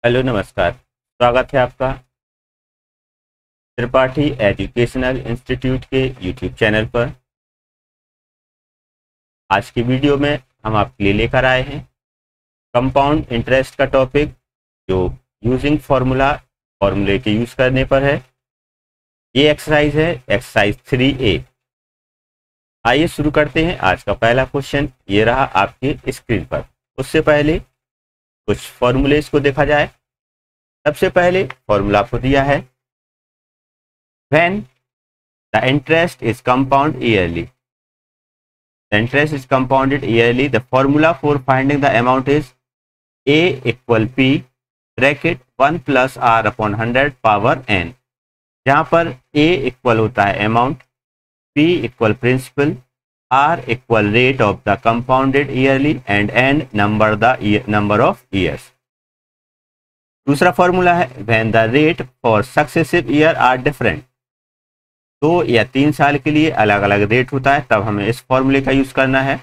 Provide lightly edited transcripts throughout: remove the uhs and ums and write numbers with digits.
Hello नमस्कार। स्वागत है आपका त्रिपाठी एजुकेशनल इंस्टीट्यूट के यूट्यूब चैनल पर। आज की वीडियो में हम आपके लिए लेकर आए हैं कंपाउंड इंटरेस्ट का टॉपिक, जो यूजिंग फॉर्मूले के यूज करने पर है। ये एक्सरसाइज है एक्सरसाइज 3A। आइए शुरू करते हैं। आज का पहला क्वेश्चन ये रहा आपके स्क्रीन पर। उससे पहले कुछ फॉर्मूलेस को देखा जाए। सबसे पहले फॉर्मूला आपको दिया है, when the interest is compound yearly. The interest is compounded yearly. The formula for finding the amount is A equal P bracket 1 plus R upon 100 power n. जहाँ पर A इक्वल होता है amount, P equal principal, R equal rate of the compounded yearly and n number of years. दूसरा formula है when the rate for successive year are different. 2 या 3 साल के लिए अलग अलग रेट होता है, तब हमें इस फॉर्मूले का यूज करना है।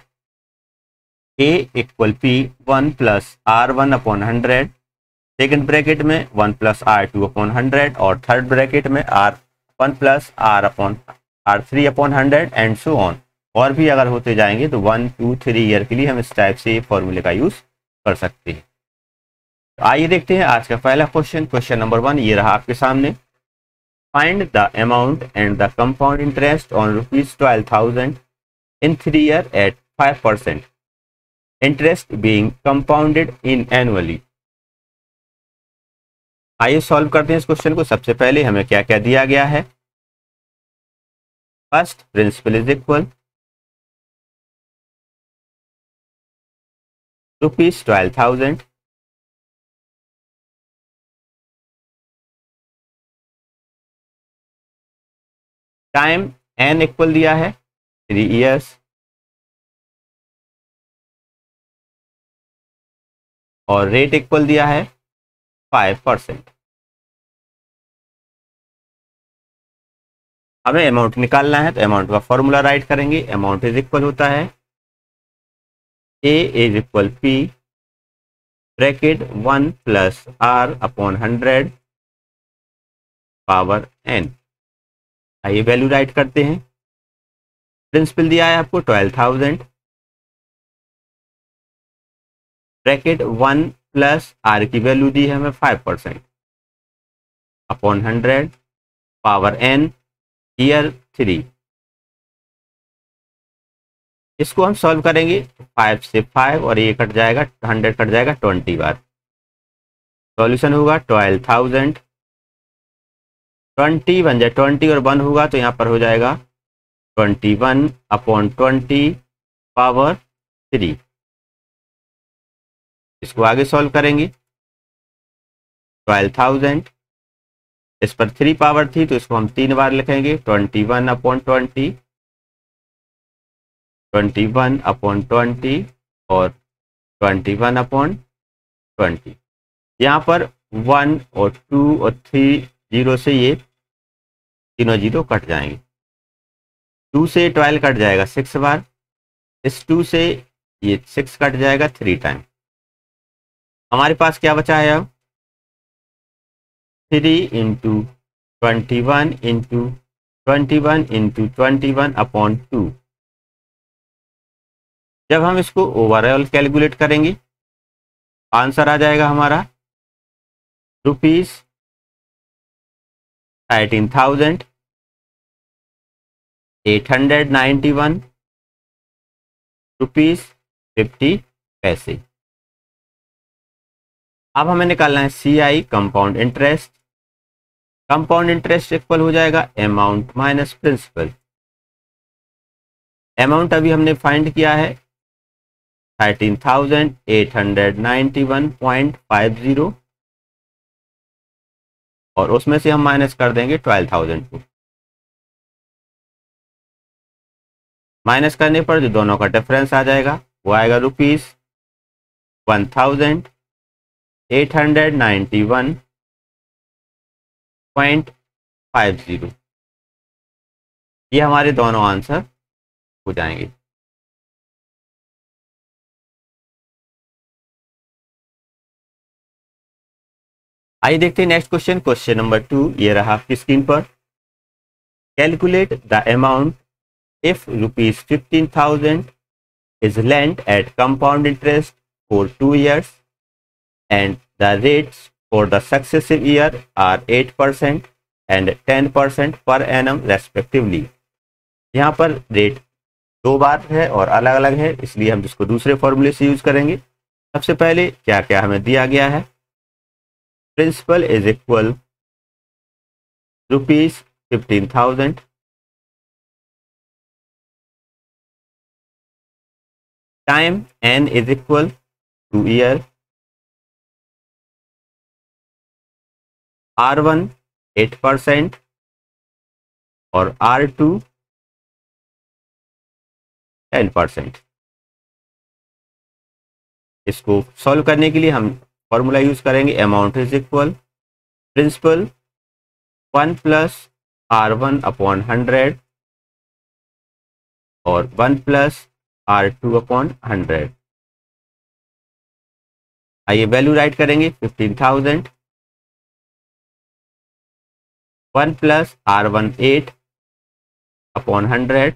A equal P 1 plus R1 upon 100, second bracket में 1 प्लस R2 अपॉन 100 और थर्ड ब्रैकेट में R1 plus R3 upon 100 and so on. और भी अगर होते जाएंगे तो 1, 2, 3 ईयर के लिए हम इस टाइप से फॉर्मूले का यूज कर सकते हैं। तो आइए देखते हैं आज का पहला क्वेश्चन नंबर 1 ये रहा आपके सामने। Find the amount and the compound interest on rupees 12,000 in 3 years at 5%. Interest being compounded in annually. आइए सॉल्व करते हैं इस क्वेश्चन को। सबसे पहले हमें क्या क्या दिया गया है। First, principal is equal rupees 12,000, time n equal दिया है 3 इयर्स, और रेट इक्वल दिया है 5%। हमें अमाउंट निकालना है तो अमाउंट का फॉर्मूला राइट करेंगे। अमाउंट इज इक्वल होता है A is equal P bracket 1 plus R upon 100 power n। आइए वैल्यू राइट करते हैं। प्रिंसिपल दिया है आपको 12,000, ब्रैकेट 1 प्लस R की वैल्यू दी है हमें 5% अपॉन 100 पावर n ईयर 3। इसको हम सॉल्व करेंगे। 5 से 5 और ये कट जाएगा, 100 कट जाएगा 20 बार। सॉल्यूशन होगा 12,000, 20 बन जाए 20 और 1 होगा तो यहाँ पर हो जाएगा 21 अपॉन 20 पावर 3। इसको आगे सॉल्व करेंगे। 12,000, इस पर 3 पावर थी तो इसको हम 3 बार लिखेंगे। 21 अपॉन 20, 21 अपॉन 20 और 21 अपॉन 20। यहाँ पर 1 और 2 और 3 जीरो से ये तीनों जीरो कट जाएंगे। 2 से 12 कट जाएगा 6 बार। इस 2 से ये 6 कट जाएगा 3 टाइम। हमारे पास क्या बचा है अब 3 इंटू 21 इंटू 21 इंटू 21 अपॉन 2। जब हम इसको ओवरऑल कैलकुलेट करेंगे आंसर आ जाएगा हमारा रुपीज 13,891 रुपीज 50 पैसे। अब हमें निकालना है CI compound interest. Compound interest equal हो जाएगा अमाउंट माइनस प्रिंसिपल। अमाउंट अभी हमने फाइंड किया है 13,891.50 और उसमें से हम माइनस कर देंगे 12,000 को। माइनस करने पर जो दोनों का डिफरेंस आ जाएगा वो आएगा रुपीज 1,891.50। ये हमारे दोनों आंसर हो जाएंगे। आइए देखते हैं नेक्स्ट क्वेश्चन, क्वेश्चन नंबर 2 ये रहा आपकी स्क्रीन पर। Calculate the amount if ₹15,000 is lent at compound interest for 2 years and the rates for the successive year are 8% and 10% per annum respectively। यहाँ पर रेट दो बार है और अलग अलग है, इसलिए हम इसको दूसरे फॉर्मूले से यूज करेंगे। सबसे पहले क्या क्या हमें दिया गया है, principal is equal ₹15,000, time n is equal 2 year, R1 8% और R2 10%। इसको सॉल्व करने के लिए हम फॉर्मूला यूज करेंगे, amount is equal principal 1 plus R1 upon 100 और 1 प्लस R2 अपॉन 100। आइए वैल्यू राइट करेंगे, 15,000 1 plus R1 8 upon 100,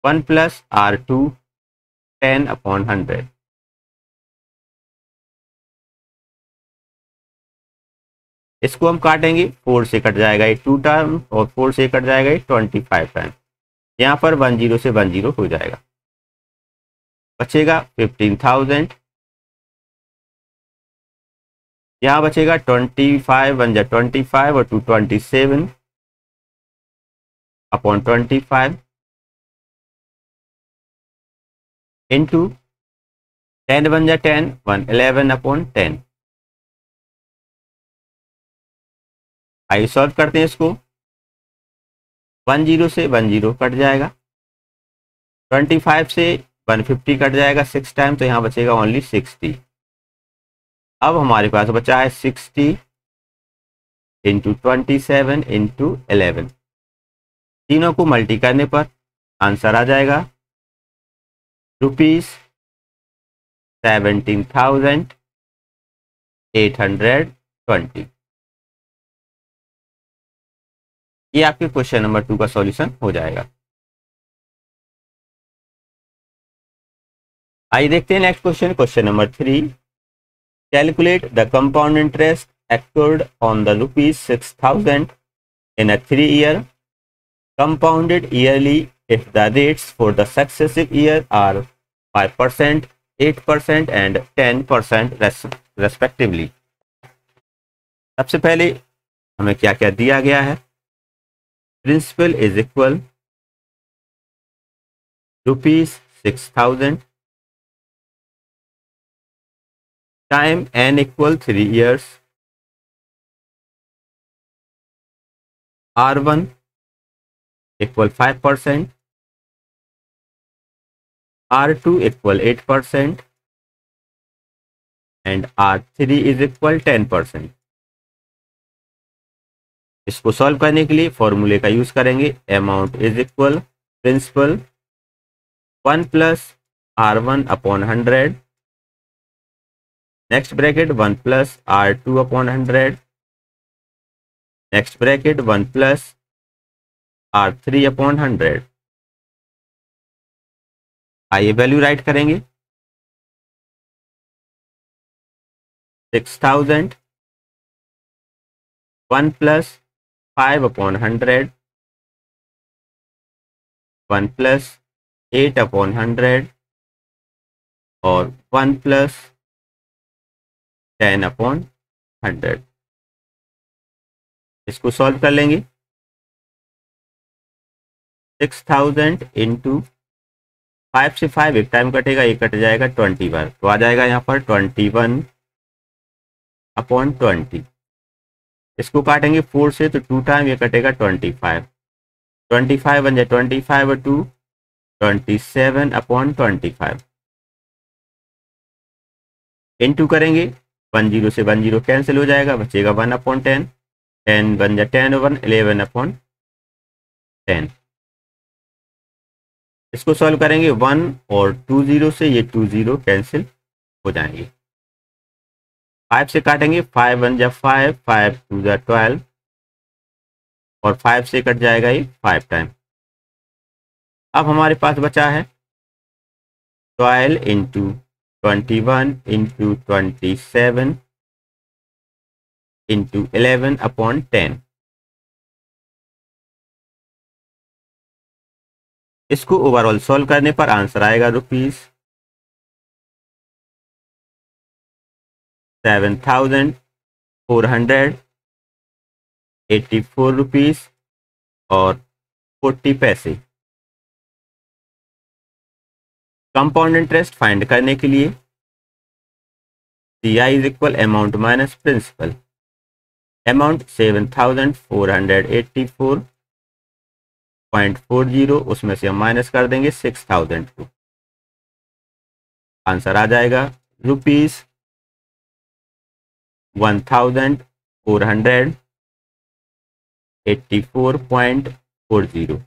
1 plus R2 10 upon 100। इसको हम काटेंगे, 4 से कट जाएगा ये 2 टर्म और 4 से कट जाएगा ये 25 टाइम। यहाँ पर 10 से 10 हो जाएगा, बचेगा 15,000। यहाँ बचेगा 25 1 जा 25 और 2 27 अपॉन 25 इंटू 10 1 जा 10 111 अपॉन 10। आइए सॉल्व करते हैं इसको, 10 से 10 कट जाएगा, 25 से 150 कट जाएगा 6 टाइम, तो यहाँ बचेगा ओनली 60। अब हमारे पास बचा है 60 इंटू 27 इंटू 11। तीनों को मल्टी करने पर आंसर आ जाएगा ₹17,820। ये आपके क्वेश्चन नंबर 2 का सॉल्यूशन हो जाएगा। आइए देखते हैं next question, question number 3। Calculate the compound interest accrued on the ₹6,000 in a 3-year compounded yearly if the rates for the successive year are 5%, 8% and 10% respectively। सबसे पहले हमें क्या क्या दिया गया है, principal is equal ₹6,000, time n equal 3 years, R1 equal 5%, R2 equal 8% and R3 is equal 10%। इसको solve करने के लिए फॉर्मूले का यूज करेंगे, amount is equal principal 1 plus R1 upon 100, next bracket 1 plus R2 upon 100, next bracket 1 plus R3 upon 100। आइए value write करेंगे, 6,000 1 plus 5 upon 100, 1 plus 8 upon 100 और 1 प्लस 10 अपॉन 100। इसको सॉल्व कर लेंगे, 6,000 इंटू 5 से 5 एक टाइम कटेगा, ये कट जाएगा 20 बार, तो आ जाएगा यहाँ पर 21 अपॉन 20। इसको काटेंगे 4 से, तो 2 टाइम ये कटेगा 25, 25 1 जा 25 और 2 27 अपॉन 25। इंटू करेंगे, 10 से 10 कैंसिल हो जाएगा, बचेगा 1 अपॉन 10, 10 1 जा 10 1 11 अपॉन 10। इसको सॉल्व करेंगे, 1 और 2 0 से ये 2 0 कैंसिल हो जाएंगे। 5 से काटेंगे, 5 1 जा 5, 5 2 जा 12 और 5 से कट जाएगा ये 5 टाइम। अब हमारे पास बचा है 12 इंटू 21 इंटू 27 इंटू 11/10। इसको ओवरऑल सॉल्व करने पर आंसर आएगा ₹7,484 और 40 पैसे। कंपाउंड इंटरेस्ट फाइंड करने के लिए CI is equal amount minus principal. Amount 7,484.40, उसमें से हम माइनस कर देंगे 6,000 को। आंसर आ जाएगा ₹1,484.40।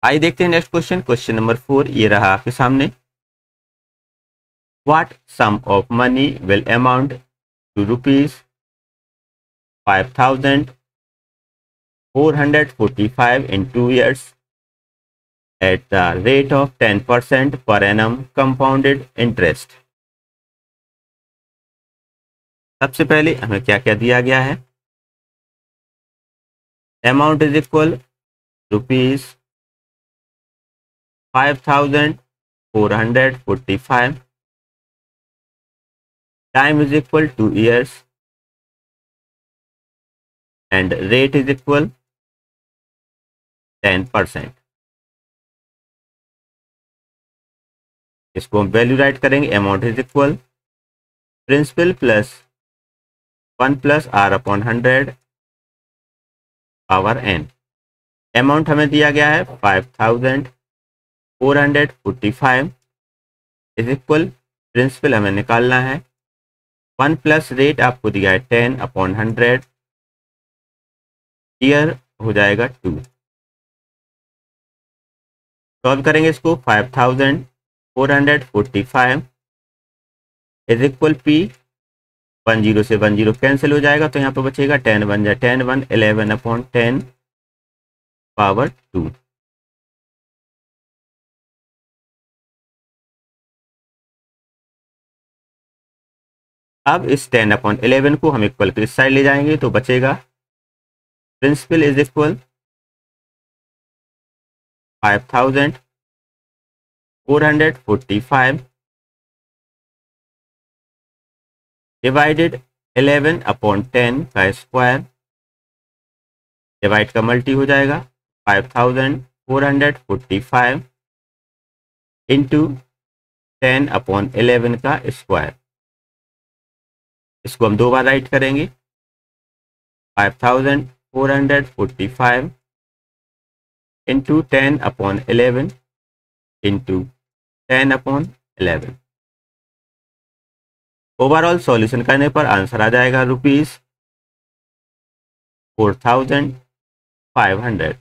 आइए देखते हैं नेक्स्ट क्वेश्चन। क्वेश्चन नंबर 4 ये रहा आपके सामने। What sum of money will amount to ₹5,445 in 2 years at the rate of 10% per annum compounded interest। सबसे पहले हमें क्या क्या दिया गया है। Amount is equal ₹5,445, time is equal to years and rate is equal 10%। इसको हम वैल्यू राइट करेंगे। Amount is equal principal plus 1 plus R/100 power n। अमाउंट हमें दिया गया है 5,445 इज इक्वल प्रिंसिपल हमें निकालना है 1 प्लस रेट आपको दिया है 10/100, ईयर हो जाएगा 2। सॉल्व करेंगे इसको। 5,445 इज इक्वल P, 10 से 10 कैंसिल हो जाएगा तो यहाँ पर बचेगा 10 1 जा 10 1, 11/10 पावर 2। अब इस 10/11 को हम इक्वल के इस साइड ले जाएंगे तो बचेगा प्रिंसिपल इज इक्वल 5,445 डिवाइडेड 11/10 का स्क्वायर, डिवाइड का मल्टी हो जाएगा 5,445 इंटू 10/11 का स्क्वायर। इसको हम दो बार राइट करेंगे। 5,445 इंटू 10/11 इंटू 10/11। ओवरऑल सॉल्यूशन करने पर आंसर आ जाएगा ₹4,500।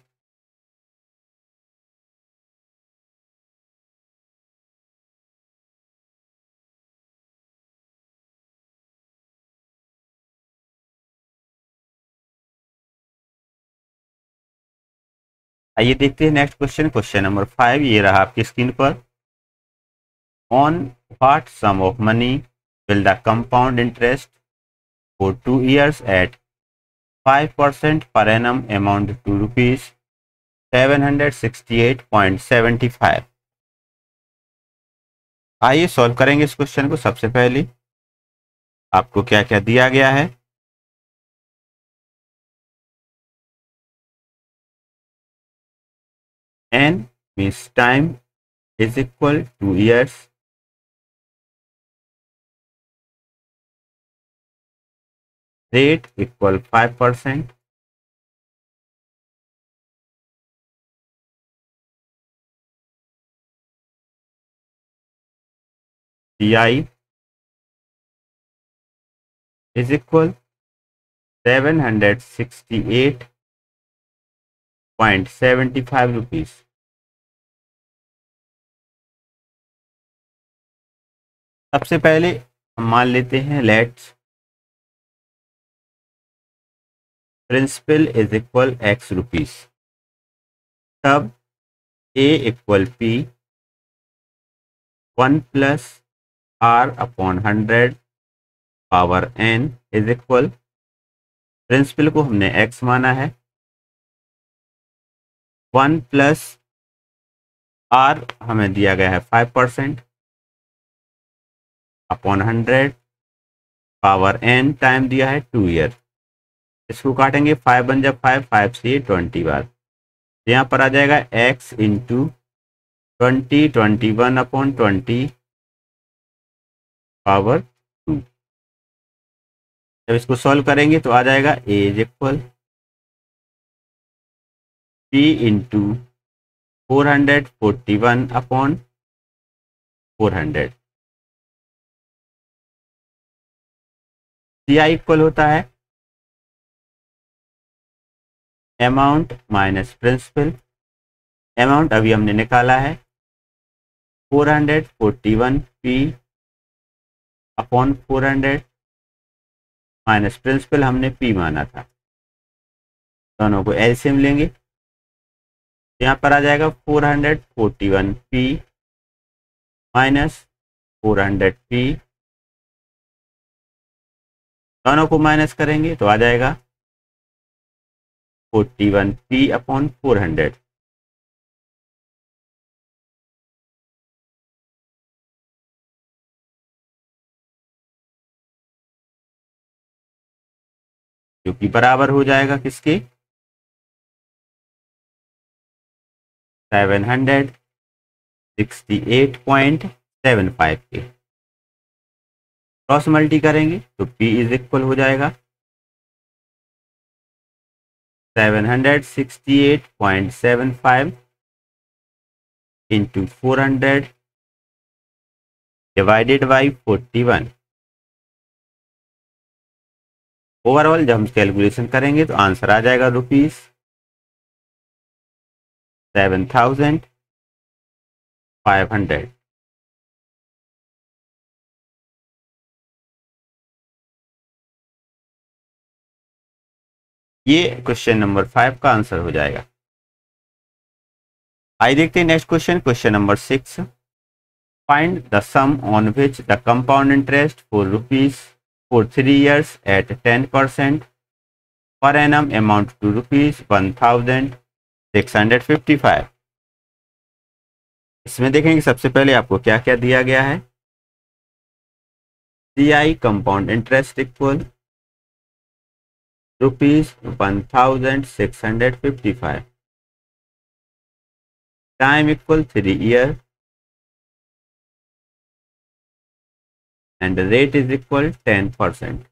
आइए देखते हैं नेक्स्ट क्वेश्चन। क्वेश्चन नंबर 5 ये रहा आपकी स्क्रीन पर। On what sum of money will the compound interest for 2 years at 5% per annum amount to ₹768.75। आइए सॉल्व करेंगे इस क्वेश्चन को। सबसे पहले आपको क्या क्या दिया गया है। n means time is equal to years, rate equal 5%, CI is equal 0.75 rupees. सबसे पहले हम मान लेते हैं let's principal is equal X rupees. तब A equal P 1 plus R upon 100 power N is equal, principal को हमने एक्स माना है, 1 प्लस आर हमें दिया गया है 5% अपॉन 100 पावर एन टाइम दिया है 2 ईयर। इसको काटेंगे, 5 बन जा 5, 5 से 20 बार, यहाँ पर आ जाएगा x इंटू 20, 21 अपॉन 20 पावर 2। जब इसको सॉल्व करेंगे तो आ जाएगा a is equal p into 441 upon 400। CI equal होता है अमाउंट माइनस प्रिंसिपल। अमाउंट अभी हमने निकाला है 441p अपॉन 400 माइनस प्रिंसिपल हमने p माना था। दोनों को एलसीएम लेंगे, यहाँ पर आ जाएगा 441p माइनस 400p, दोनों को माइनस करेंगे तो आ जाएगा 41p अपॉन 400। जो कि बराबर हो जाएगा किसके, 768.75 के। क्रॉस मल्टी करेंगे तो p इज इक्वल हो जाएगा 768.75 इंटू 400 डिवाइडेड बाई 41। ओवरऑल जब हम कैलकुलेशन करेंगे तो आंसर आ जाएगा ₹7,500। ये क्वेश्चन नंबर 5 का आंसर हो जाएगा। आइए देखते हैं next question, question number 6। Find the sum on which the compound interest for 3 years at 10% per annum amount to ₹1,655। इसमें देखेंगे सबसे पहले आपको क्या क्या दिया गया है। CI compound interest equal ₹1,655, time equal 3 year and the rate is equal 10%।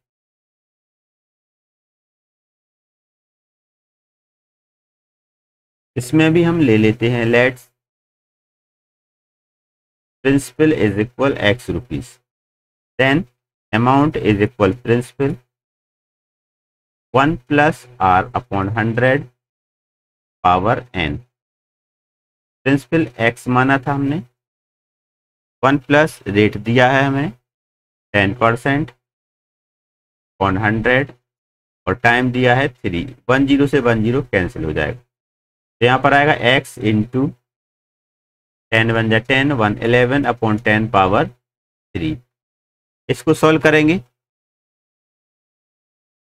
इसमें भी हम ले लेते हैं let's principal is equal x rupees, then amount is equal principal 1 plus r upon 100 power n। प्रिंसिपल x माना था हमने, 1 प्लस रेट दिया है हमें 10% ऑन 100 और टाइम दिया है 3। 10 से 10 कैंसिल हो जाएगा, तो यहाँ पर आएगा x इंटू 10 बन जा 10, 111 अपॉन 10 पावर 3। इसको सॉल्व करेंगे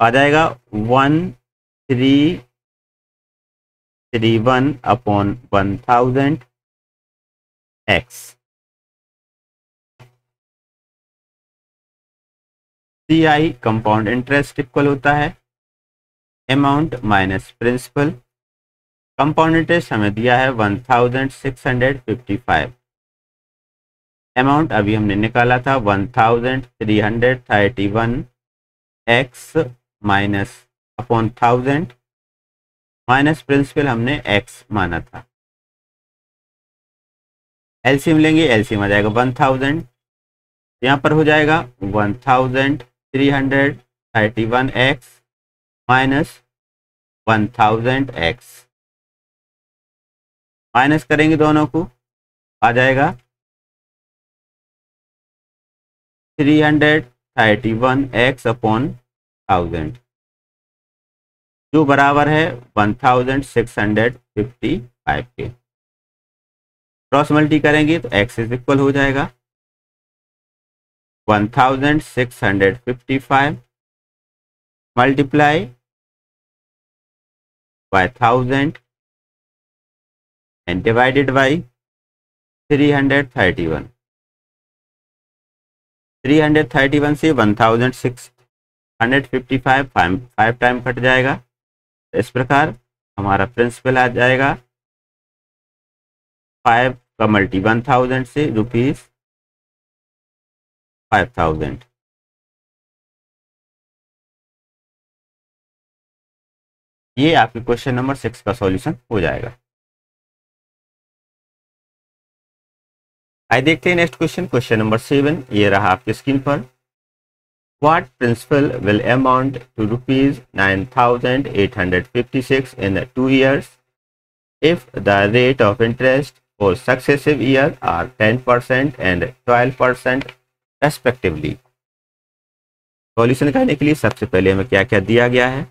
आ जाएगा 1331 upon 1000 x। CI compound interest equal होता है amount minus principal. Compound interest हमें दिया है 1,655, अमाउंट अभी हमने निकाला था 1,331 x minus upon 1000 minus principal हमने x माना था। एलसीएम लेंगे, एलसीएम आ जाएगा 1000, यहाँ पर हो जाएगा 1,331 x माइनस 1000 x। माइनस करेंगे दोनों को, आ जाएगा 331x अपॉन 1000, जो बराबर है 1655 के। क्रॉस मल्टी करेंगे तो x इज इक्वल हो जाएगा 1655 multiply by 1000 and divided by 331। 331 से 1655 5 टाइम कट जाएगा। इस प्रकार हमारा प्रिंसिपल आ जाएगा 5 का मल्टी 1000 से ₹5000। ये आपके क्वेश्चन नंबर 6 का सॉल्यूशन हो जाएगा। आइए देखते हैं नेक्स्ट क्वेश्चन, क्वेश्चन नंबर 7। ये रहा आपकी स्क्रीन पर। What principal will amount to ₹9,856 in 2 years if the rate of interest for successive years are 10% and 12% respectively? Solution करने के लिए सबसे पहले हमें क्या क्या दिया गया है।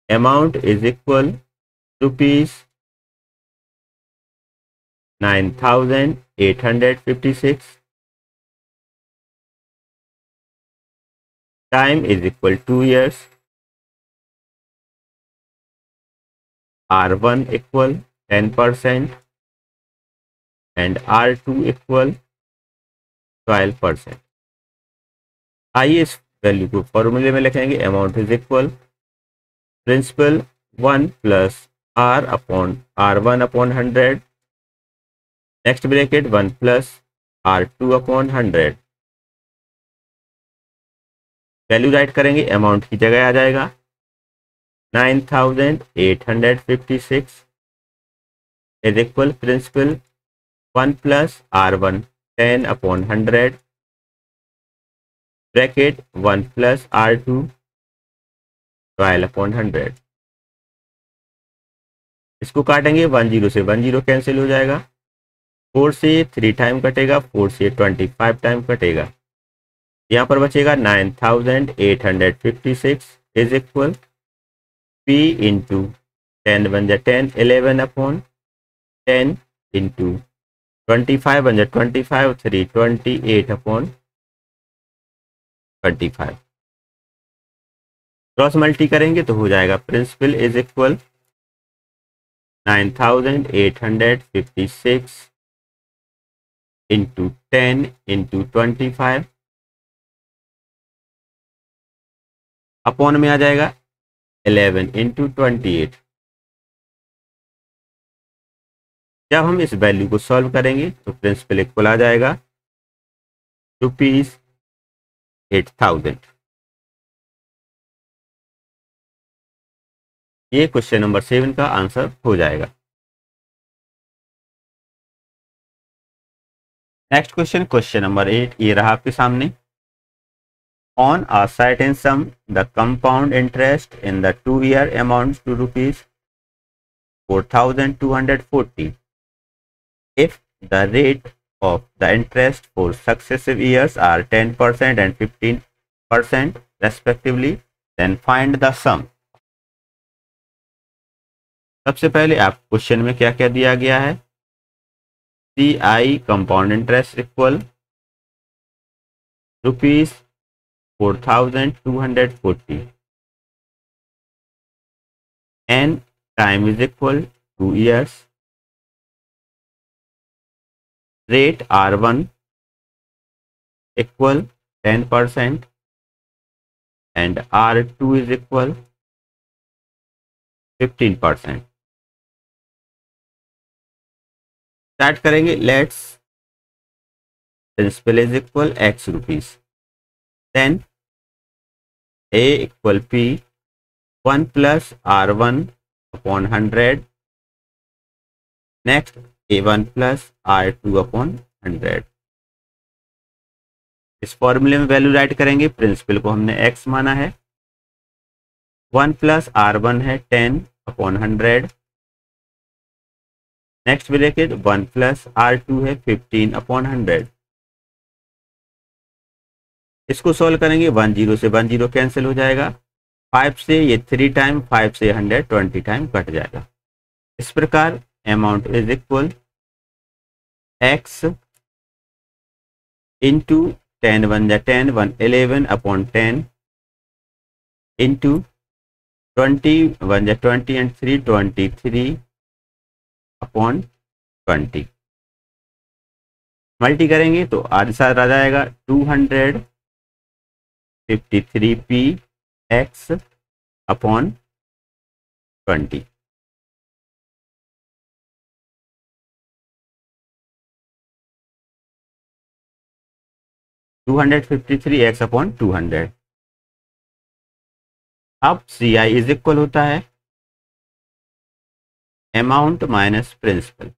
Amount is equal ₹9,856, time is equal 2 years, R1 equal 10% and R2 equal 12%। आइए इस वैल्यू को फॉर्मूले में लिखेंगे। Amount is equal principal 1 plus R upon R1 upon 100, next bracket 1 plus R2 upon 100। Value write करेंगे, अमाउंट की जगह आ जाएगा 9,856 is equal principal 1 plus R1 10 upon 100, bracket 1 plus R2 12 upon 100। इसको काटेंगे, 10 से 10 कैंसिल हो जाएगा, 4 से 3 टाइम कटेगा, 4 से 25 टाइम कटेगा। यहाँ पर बचेगा 9,856 इज इक्वल P इंटू 10 बन जाए 10 11 अपॉन 10 इंटू 25 बन जाए 25 3 28 अपॉन 25। क्रॉस मल्टी करेंगे तो हो जाएगा principal is equal 9,856 into 10 into 25 upon में आ जाएगा 11 इंटू 28। जब हम इस वैल्यू को सॉल्व करेंगे तो प्रिंसिपल इक्वल आ जाएगा ₹8,000। ये क्वेश्चन नंबर 7 का आंसर हो जाएगा। नेक्स्ट क्वेश्चन, क्वेश्चन नंबर 8, ये रहा आपके सामने। On a certain sum, the compound interest in the 2-year amounts to ₹4,240. If the rate of the interest for successive years are 10% and 15% respectively, then find the sum. सबसे पहले आप question में क्या क्या दिया गया है। CI compound interest equal ₹4,240 and time is equal 2 years. Rate R1 equal 10% and R2 is equal 15%. Start करेंगे। Let's principal is equal X rupees, then A equal P 1 plus R1 upon 100, next A1 plus R2 upon 100। इस फॉर्मूले में value write करेंगे। Principal को हमने X माना है, 1 plus R1 है 10 upon 100, next A1 plus R2 upon 100, 1 plus R2 upon 100। Next bracket 1 plus R2 है 15/100। इसको सोल्व करेंगे 10 से 10 कैंसिल हो जाएगा, 5 से ये 3 टाइम, 5 से 120 टाइम कट जाएगा। इस प्रकार amount is equal x into 10 1 जा 10 1 11/10 इंटू 20 1 जा 20 एंड 3 23/20 मल्टी करेंगे तो आधे साथ आ जाएगा 253p x/20। To 253x/200। अब CI इज इक्वल होता है अमाउंट माइनस प्रिंसिपल।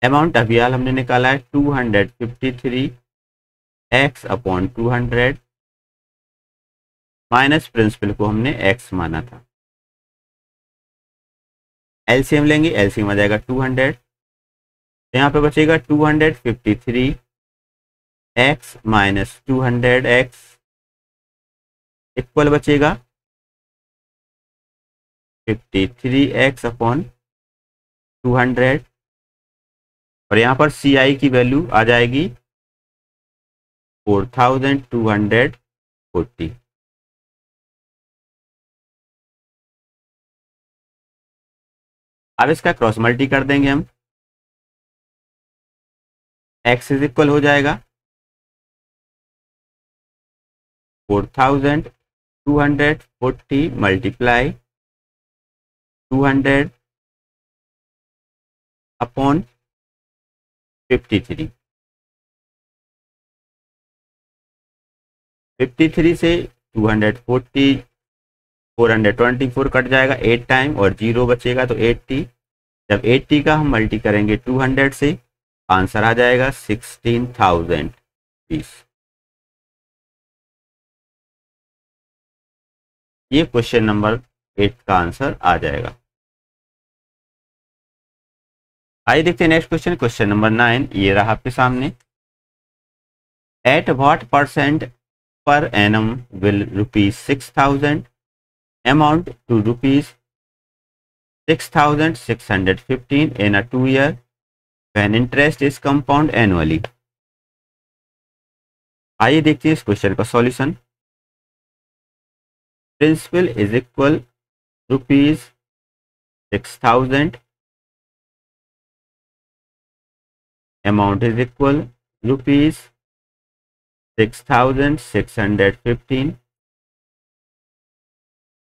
अमाउंट अभी हाल हमने निकाला है 253x/200 माइनस प्रिंसिपल को हमने x माना था। एलसीएम लेंगे, एलसीएम आ जाएगा 200, तो यहाँ पे बचेगा 253x माइनस 200x इक्वल बचेगा 53x/200 और यहाँ पर CI की वैल्यू आ जाएगी 4240। अब इसका क्रॉस मल्टी कर देंगे हम, x इज इक्वल हो जाएगा 4240 मल्टीप्लाई 200 अपॉन 53। 53 से 240 424 कट जाएगा 8 टाइम और 0 बचेगा तो 80। जब 80 का हम मल्टी करेंगे 200 से, आंसर आ जाएगा 16,000 पीस। ये क्वेश्चन नंबर 8 का आंसर आ जाएगा। आइए देखते हैं नेक्स्ट क्वेश्चन, क्वेश्चन नंबर 9। ये रहा आपके सामने। At what percent per annum will ₹6,000 amount to ₹6,615 in a 2 year when interest is compound annually। आइए देखते हैं इस क्वेश्चन का solution. Principal is equal ₹6,000, amount is equal ₹6,615,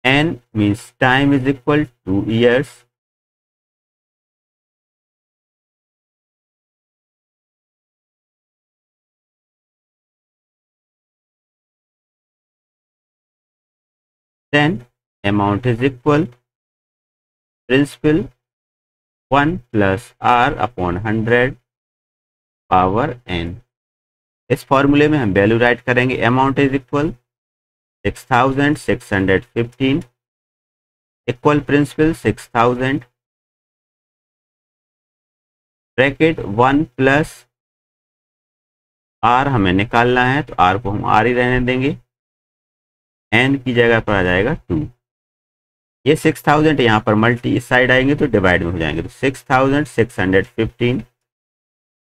n means time is equal 2 years, then amount is equal principal 1 plus R/100 power n। इस फॉर्मूले में हम value write करेंगे, amount is equal 6,615 equal principal 6,000 bracket 1 plus R हमें निकालना है तो R को हम R ही रहने देंगे, n की जगह पर आ जाएगा 2। ये 6,000 यहाँ पर मल्टी इस साइड आएंगे तो डिवाइड में हो जाएंगे, तो 6,615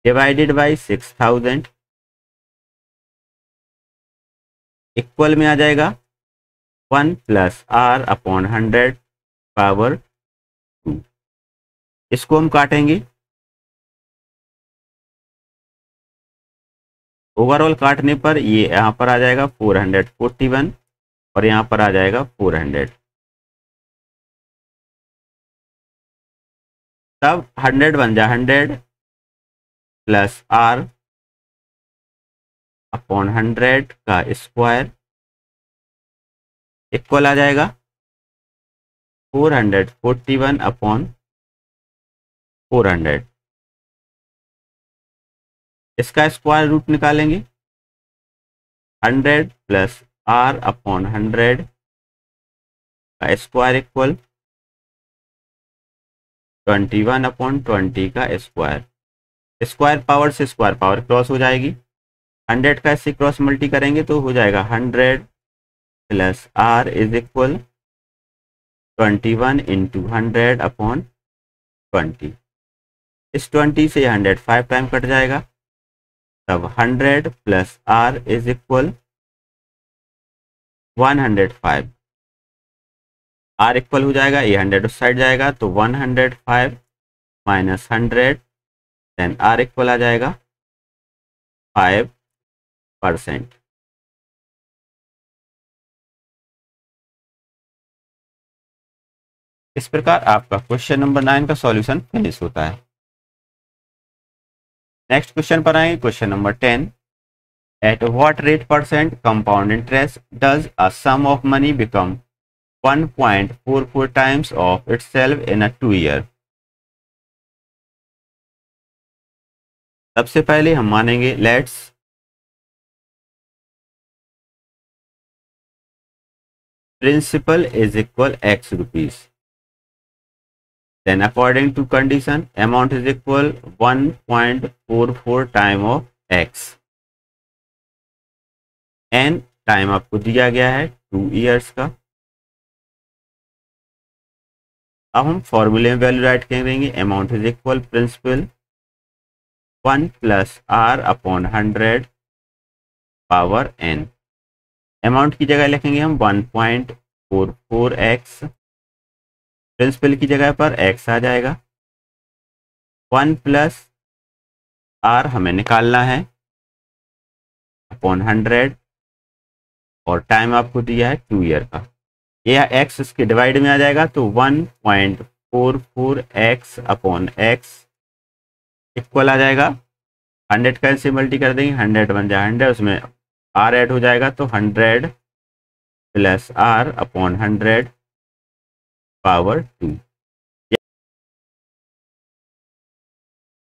डिवाइडेड बाई 6,000 इक्वल में आ जाएगा 1 प्लस R/100 पावर 2। इसको हम काटेंगे, ओवरऑल काटने पर ये यहाँ पर आ जाएगा 441 और यहाँ पर आ जाएगा 400। तब 100 बन जा 100 प्लस R/100 का स्क्वायर इक्वल आ जाएगा 441/400। इसका स्क्वायर रूट निकालेंगे, 100 प्लस R/100 का स्क्वायर इक्वल 21/20 का स्क्वायर, स्क्वायर पावर से स्क्वायर पावर क्रॉस हो जाएगी, 100 का इससे क्रॉस मल्टी करेंगे तो हो जाएगा 100 plus R is equal 21 into 100/20। इस 20 से 100 5 टाइम कट जाएगा, तब 100 plus R is equal 105। R equal हो जाएगा, ये 100 उस साइड जाएगा तो 105 माइनस 100, देन आर इक्वल आ जाएगा 5%। इस प्रकार आपका क्वेश्चन नंबर 9 का सॉल्यूशन फिनिश होता है। नेक्स्ट क्वेश्चन पर आएंगे, question number 10। At what rate percent compound interest does a sum of money become 1.44 times of itself in a 2 year. सबसे पहले हम मानेंगे let's principal is equal x rupees, then according to condition amount is equal 1.44 time of x, n time आपको दिया गया है 2 years का। अब हम फॉर्मूले में वैल्यू राइट करेंगे, amount is equal principal 1 plus R upon 100 power n। अमाउंट की जगह लिखेंगे हम 1.44x, प्रिंसिपल की जगह पर x आ जाएगा, 1 प्लस आर हमें निकालना है अपॉन 100 और टाइम आपको दिया है 2 ईयर का। यह x इसके डिवाइड में आ जाएगा तो 1.44x अपॉन x इक्वल आ जाएगा 100 का से मल्टी कर देंगे, 100 बन जाए 100, उसमें r ऐड हो जाएगा तो 100 प्लस r अपॉन 100 पावर 2।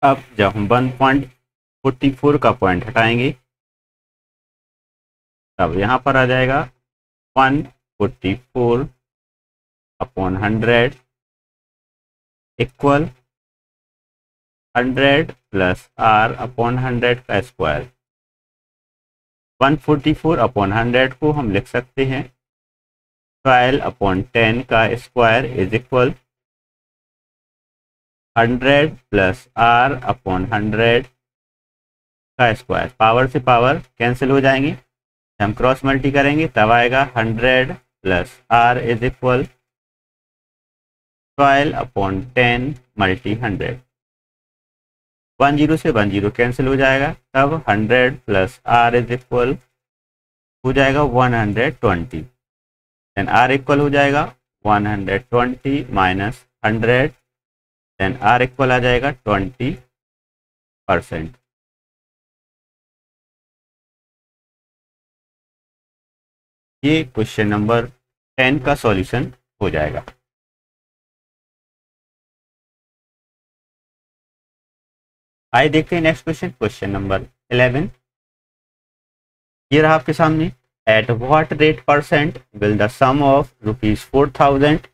अब जब हम 1.44 का पॉइंट हटाएंगे तब यहाँ पर आ जाएगा 144 upon 100 equal 100 plus r upon 100 का स्क्वायर। 144 अपॉन 100 को हम लिख सकते हैं 12 अपॉन 10 का square is equal 100 plus r upon 100 का स्क्वायर। पावर से पावर कैंसिल हो जाएंगे, हम क्रॉस मल्टी करेंगे तब आएगा 100 plus r is equal 12 upon 10 multi 100। 10 से 10 कैंसिल हो जाएगा, तब 100 प्लस r इज इक्वल हो जाएगा 120, देन r इक्वल हो जाएगा 120 माइनस 100, देन r इक्वल आ जाएगा 20%। ये क्वेश्चन नंबर 10 का सॉल्यूशन हो जाएगा। आइए देखते हैं नेक्स्ट क्वेश्चन, क्वेश्चन नंबर 11। ये रहा आपके सामने, at what rate percent will the sum of ₹4000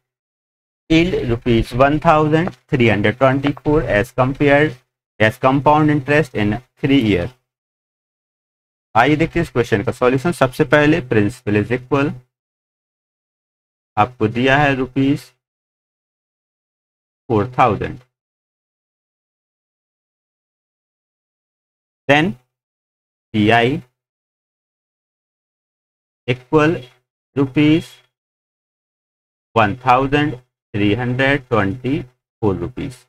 yield ₹1324 as compound interest in 3 year. आइए देखते हैं इस क्वेश्चन का सॉल्यूशन। सबसे पहले प्रिंसिपल इज इक्वल, आपको दिया है ₹4000, then PI equal ₹1324,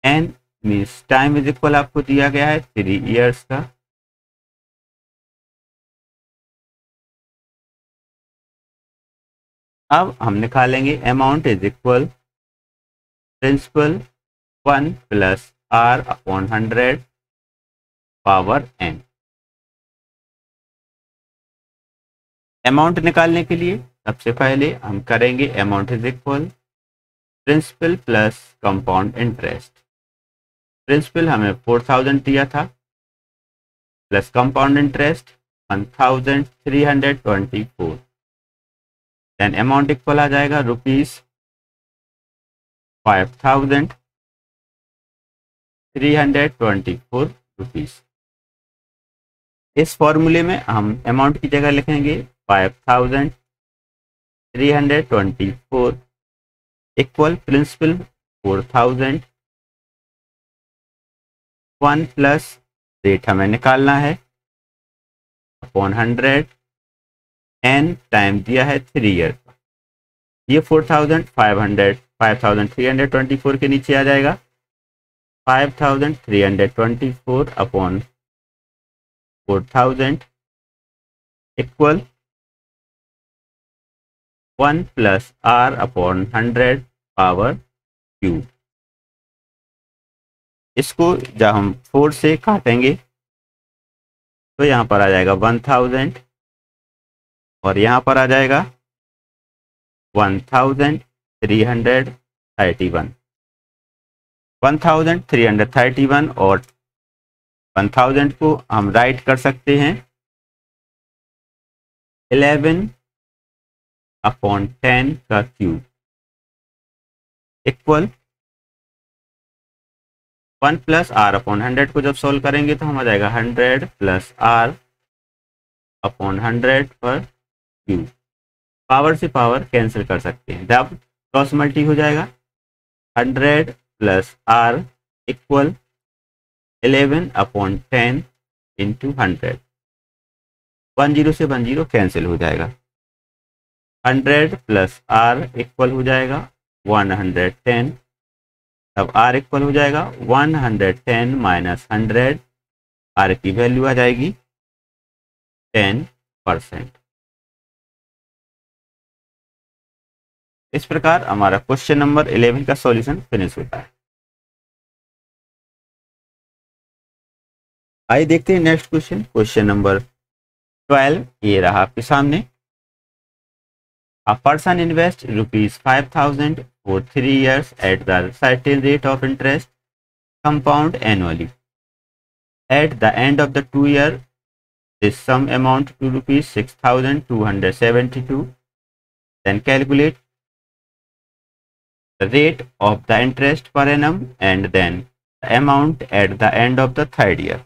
N means time is equal आपको दिया गया है 3 इयर्स का। अब हम निकालेंगे amount is equal principal 1 plus r upon 100 power n। Amount निकालने के लिए सबसे पहले हम करेंगे amount is equal principal plus compound interest. Principal हमें 4000 दिया था plus compound interest 1324, then amount equal आ जाएगा 5,324 रुपीज। इस फॉर्मूले में हम अमाउंट की जगह लिखेंगे 5,324 इक्वल प्रिंसिपल 4,000, 1 प्लस रेट हमें निकालना है अपॉन 100 एन टाइम दिया है 3 ईयर का। ये 5,324 के नीचे आ जाएगा 5,324 upon 4,000 equal 1 plus R upon 100 power cube. इसको जब हम 4 से काटेंगे तो यहाँ पर आ जाएगा 1000 और यहाँ पर आ जाएगा 1331 1331 और 1000 को हम राइट कर सकते हैं 11 अपॉन 10 का cube equal 1 plus R upon 100 को जब सॉल्व करेंगे तो हम आ जाएगा 100 प्लस आर अपॉन 100 पर क्यूब। पावर से पावर कैंसिल कर सकते हैं, जब क्रॉस मल्टी हो जाएगा 100 plus R equal 11 upon 10 into 100। 10 से 10 कैंसिल हो जाएगा 100 प्लस आर इक्वल हो जाएगा 110। तब आर इक्वल हो जाएगा 110 माइनस 100, आर की वैल्यू आ जाएगी 10%। इस प्रकार हमारा क्वेश्चन नंबर 11 का सॉल्यूशन फिनिश होता है। आइए देखते हैं नेक्स्ट क्वेश्चन, क्वेश्चन नंबर 12। ये रहा आपके सामने। A person invest ₹5,000 for 3 years at the certain rate of interest compound annually. At the end of the 2 year, this sum amount to ₹6,272. Then calculate the rate of the interest per annum and then the amount at the end of the 3rd year.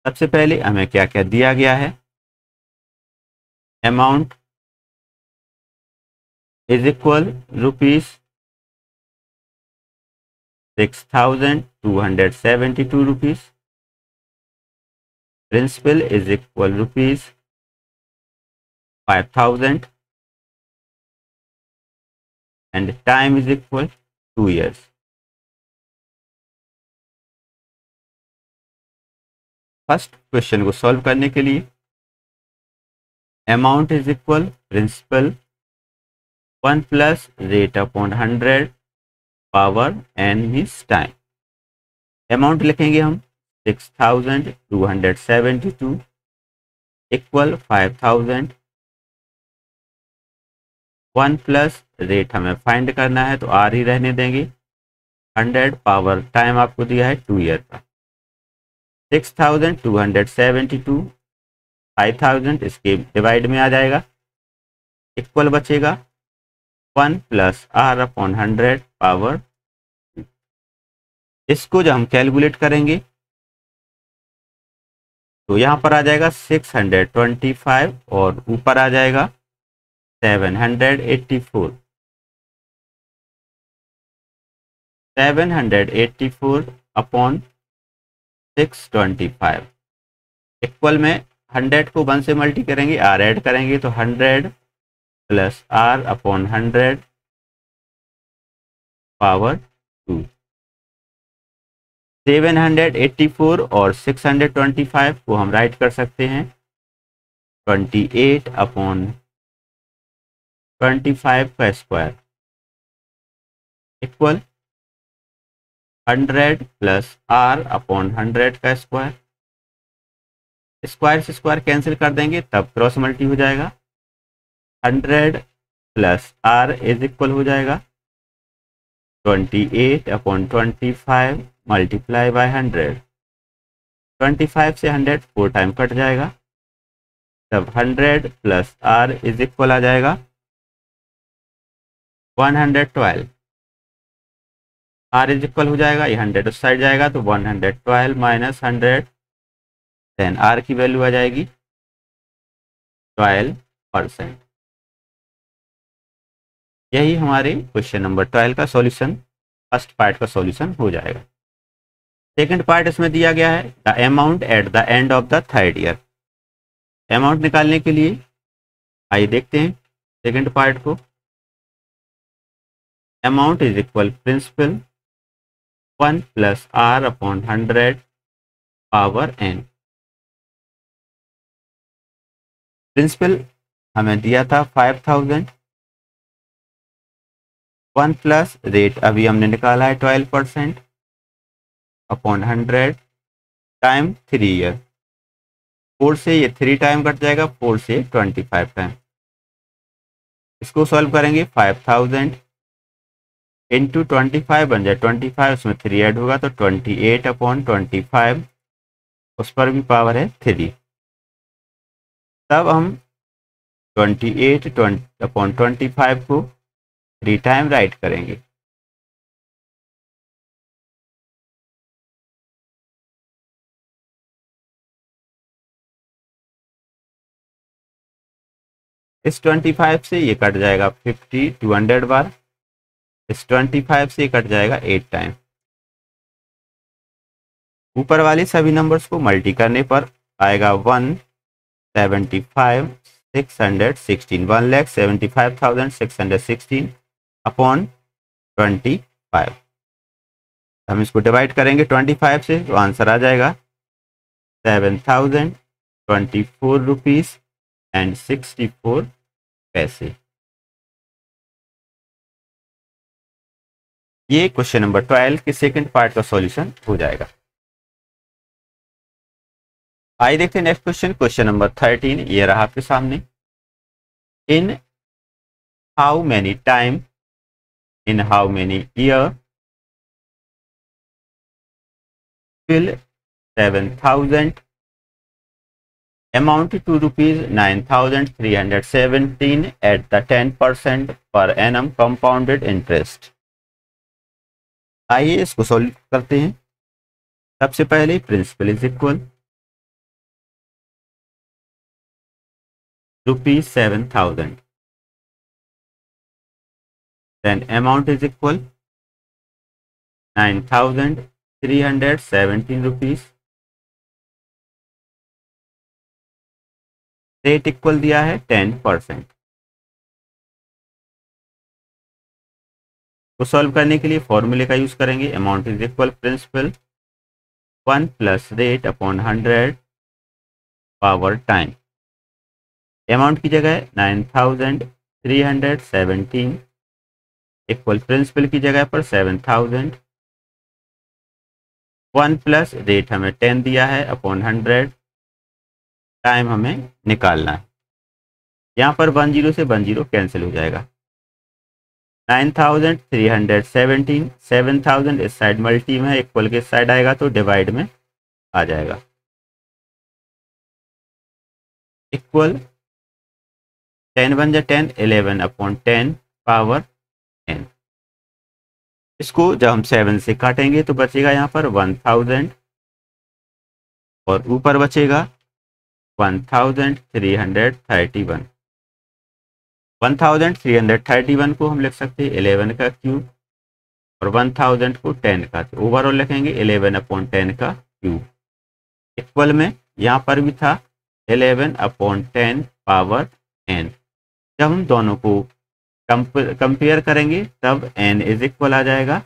सबसे पहले हमें क्या क्या दिया गया है। Amount is equal ₹6,272 rupees. Principal is equal ₹5,000 and time is equal 2 years। First question को solve करने के लिए amount is equal principal 1 plus rate upon 100 power N means time. Amount लिखेंगे हम 6,272 इक्वल 5,000। 1 प्लस रेट हमें फाइंड करना है तो आर ही रहने देंगे। 100 पावर टाइम आपको दिया है 2 ईयर का। 6,272 5,000 इसके डिवाइड में आ जाएगा इक्वल बचेगा 1 प्लस आर अपॉन 100 पावर। इसको जब हम कैलकुलेट करेंगे तो यहाँ पर आ जाएगा 625 और ऊपर आ जाएगा 784। 784 अपॉन 625 इक्वल में 100 को 1 से मल्टी करेंगे, आर ऐड करेंगे तो 100 प्लस आर अपॉन 100 पावर 2। 784 और 625 को हम राइट कर सकते हैं 28 अपॉन 25 का square equal 100 plus R upon 100 का स्क्वायर। स्क्वायर से स्क्वायर कैंसिल कर देंगे तब क्रॉस मल्टी हो जाएगा। 100 प्लस आर इज इक्वल हो जाएगा 28 अपॉन 25 मल्टीप्लाई बाय 100। 25 से 100 4 टाइम कट जाएगा तब 100 प्लस आर इज इक्वल आ जाएगा 112। आर इज इक्वल हो जाएगा, ये 100 उस साइड जाएगा तो 112 माइनस 100, देन आर की वैल्यू आ जाएगी 12%। यही हमारे क्वेश्चन नंबर 12 का सॉल्यूशन, फर्स्ट पार्ट का सॉल्यूशन हो जाएगा। सेकंड पार्ट इसमें दिया गया है the amount at the end of the third year. Amount निकालने के लिए आइए देखते हैं सेकंड पार्ट को। Amount is equal principal 1 plus R upon 100 power N. Principal हमें दिया था 5000, 1 प्लस रेट अभी हमने निकाला है 12% अपॉन 100 टाइम 3 ईयर। 4 से ये 3 टाइम कट जाएगा, 4 से 25 टाइम। इसको सॉल्व करेंगे 5000 इंटू 25 बन जाए 25, उसमें 3 ऐड होगा तो 28 अपॉन 25, उस पर भी पावर है 3। तब हम 28 अपॉन 25 को 3 टाइम राइट करेंगे। इस 25 से ये कट जाएगा 50 200 बार, इस 25 से कट जाएगा 8 टाइम। ऊपर वाले सभी नंबर्स को मल्टी करने पर आएगा 175 616, 1,75,616 अपॉन 25। हम इसको डिवाइड करेंगे 25 से तो आंसर आ जाएगा 7,024 रुपीज एंड 64 पैसे। ये क्वेश्चन नंबर 12 के सेकंड पार्ट का सॉल्यूशन हो जाएगा। आइए देखते हैं नेक्स्ट क्वेश्चन, क्वेश्चन नंबर 13। ये रहा आपके सामने। In how many time, in how many year will 7,000 amount to rupees 9,317 at the 10% per annum compounded interest। आइए इसको सॉल्व करते हैं। सबसे पहले principal is equal ₹7,000, then amount is equal 9,317 rupees, rate equal दिया है 10%। को सॉल्व करने के लिए फॉर्मूले का यूज करेंगे। Amount is equal principal 1 plus rate upon 100 power time. Amount की जगह 9,317 इक्वल प्रिंसिपल की जगह पर 7,000, 1 प्लस रेट हमें 10 दिया है अपॉन 100, टाइम हमें निकालना है। यहाँ पर 10 से 10 कैंसिल हो जाएगा। 9,317, 7,000 इस साइड मल्टी में है, इक्वल के साइड आएगा तो डिवाइड में आ जाएगा। इक्वल 10 बन जा 10, 11 अपॉन 10 पावर n। इसको जब हम 7 से काटेंगे तो बचेगा यहाँ पर 1000 और ऊपर बचेगा 1331। 1331 को हम लिख सकते हैं 11 का क्यूब और 1000 को 10 का, तो ओवरऑल लिखेंगे 11 अपॉन 10 का क्यूब। इक्वल में यहाँ पर भी था 11 अपॉन 10 पावर n। जब हम दोनों को कंपेयर करेंगे तब n इज इक्वल आ जाएगा,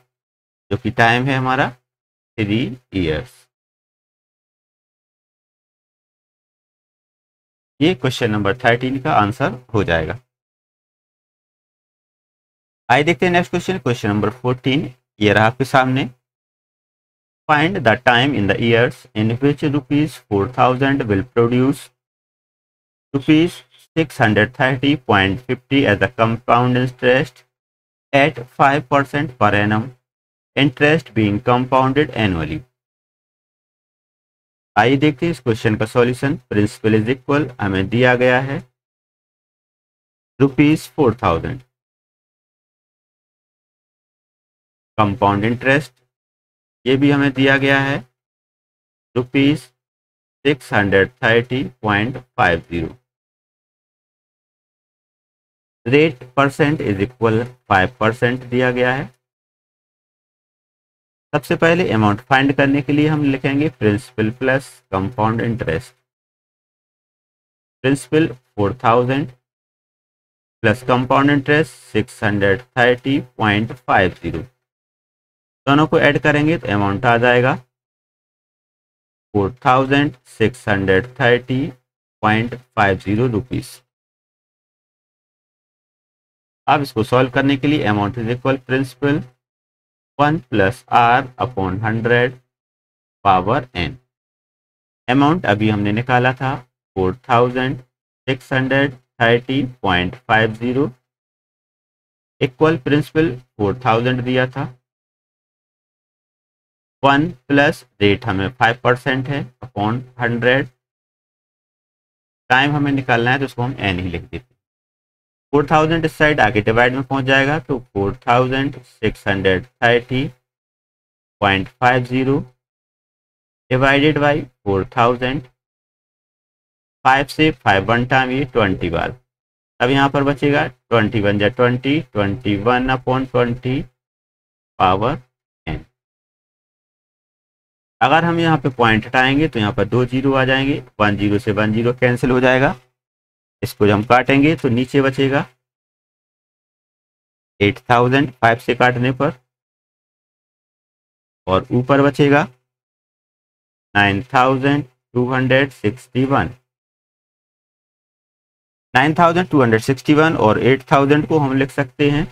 जो कि टाइम है हमारा 3 इयर्स। ये क्वेश्चन नंबर 13 का आंसर हो जाएगा। आइए देखते हैं नेक्स्ट क्वेश्चन, क्वेश्चन नंबर 14। ये रहा आपके सामने। Find the time in the years in which ₹4,000 will produce ₹630.50 as a compound interest at 5% per annum, interest being compounded annually। आइए देखते हैं इस क्वेश्चन का सॉल्यूशन। प्रिंसिपल इज इक्वल हमें दिया गया है ₹4,000, कंपाउंड इंटरेस्ट ये भी हमें दिया गया है ₹630.50। रेट परसेंट इज इक्वल 5% दिया गया है। सबसे पहले अमाउंट फाइंड करने के लिए हम लिखेंगे principal plus compound interest. Principal 4000 plus compound interest 630.50। दोनों को ऐड करेंगे तो अमाउंट आ जाएगा 4630.50 रुपीज। अब इसको सॉल्व करने के लिए amount is equal principal 1 + r/100 power n। Amount अभी हमने निकाला था 4630.50 इक्वल प्रिंसिपल 4000 दिया था 1 प्लस रेट हमें 5% है अपॉन 100। टाइम हमें निकालना है तो उसको हम n ही लिख देते हैं। 4000 इस साइड आगे डिवाइड में पहुंच जाएगा तो 4630.50 डिवाइडेड बाई 4000। 5 से 5 1 टाइम ये 20 बार। अब यहाँ पर बचेगा 21 या 20 21/20 पावर n। अगर हम यहाँ पे पॉइंट हटाएंगे तो यहाँ पर 2 जीरो आ जाएंगे। 1 0 से 1 0 कैंसिल हो जाएगा। इसको जब हम काटेंगे तो नीचे बचेगा 8000 5 से काटने पर और ऊपर बचेगा 9261। 9261 और 8000 को हम लिख सकते हैं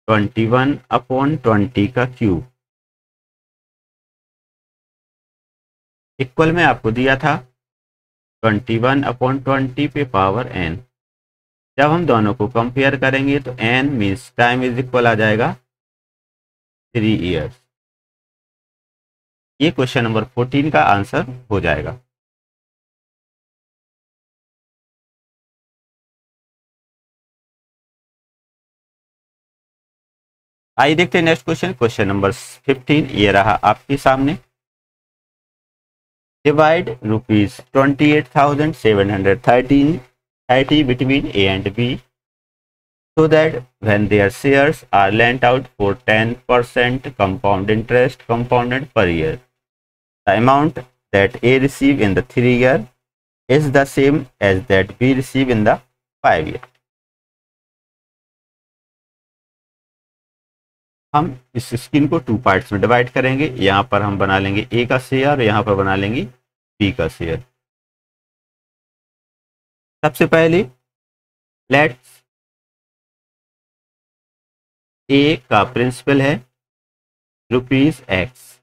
21/20 का क्यूब। इक्वल में आपको दिया था 21/20 पे पावर n। जब हम दोनों को कंपेयर करेंगे तो n means time is equal आ जाएगा 3 इयर्स। ये क्वेश्चन नंबर 14 का आंसर हो जाएगा। आइए देखते हैं नेक्स्ट क्वेश्चन। क्वेश्चन नंबर 15 ये रहा आपके सामने। Divide ₹28,730 between A and B so that when their shares are lent out for 10% compound interest compounded per year, the amount that A receive in the 3 year is the same as that B receive in the 5 year। हम इस scheme को 2 parts में divide करेंगे। यहाँ पर हम बना लेंगे ए का शेयर और यहाँ पर बना लेंगे बी का शेयर। सबसे पहले लेट्स ए का प्रिंसिपल है ₹X,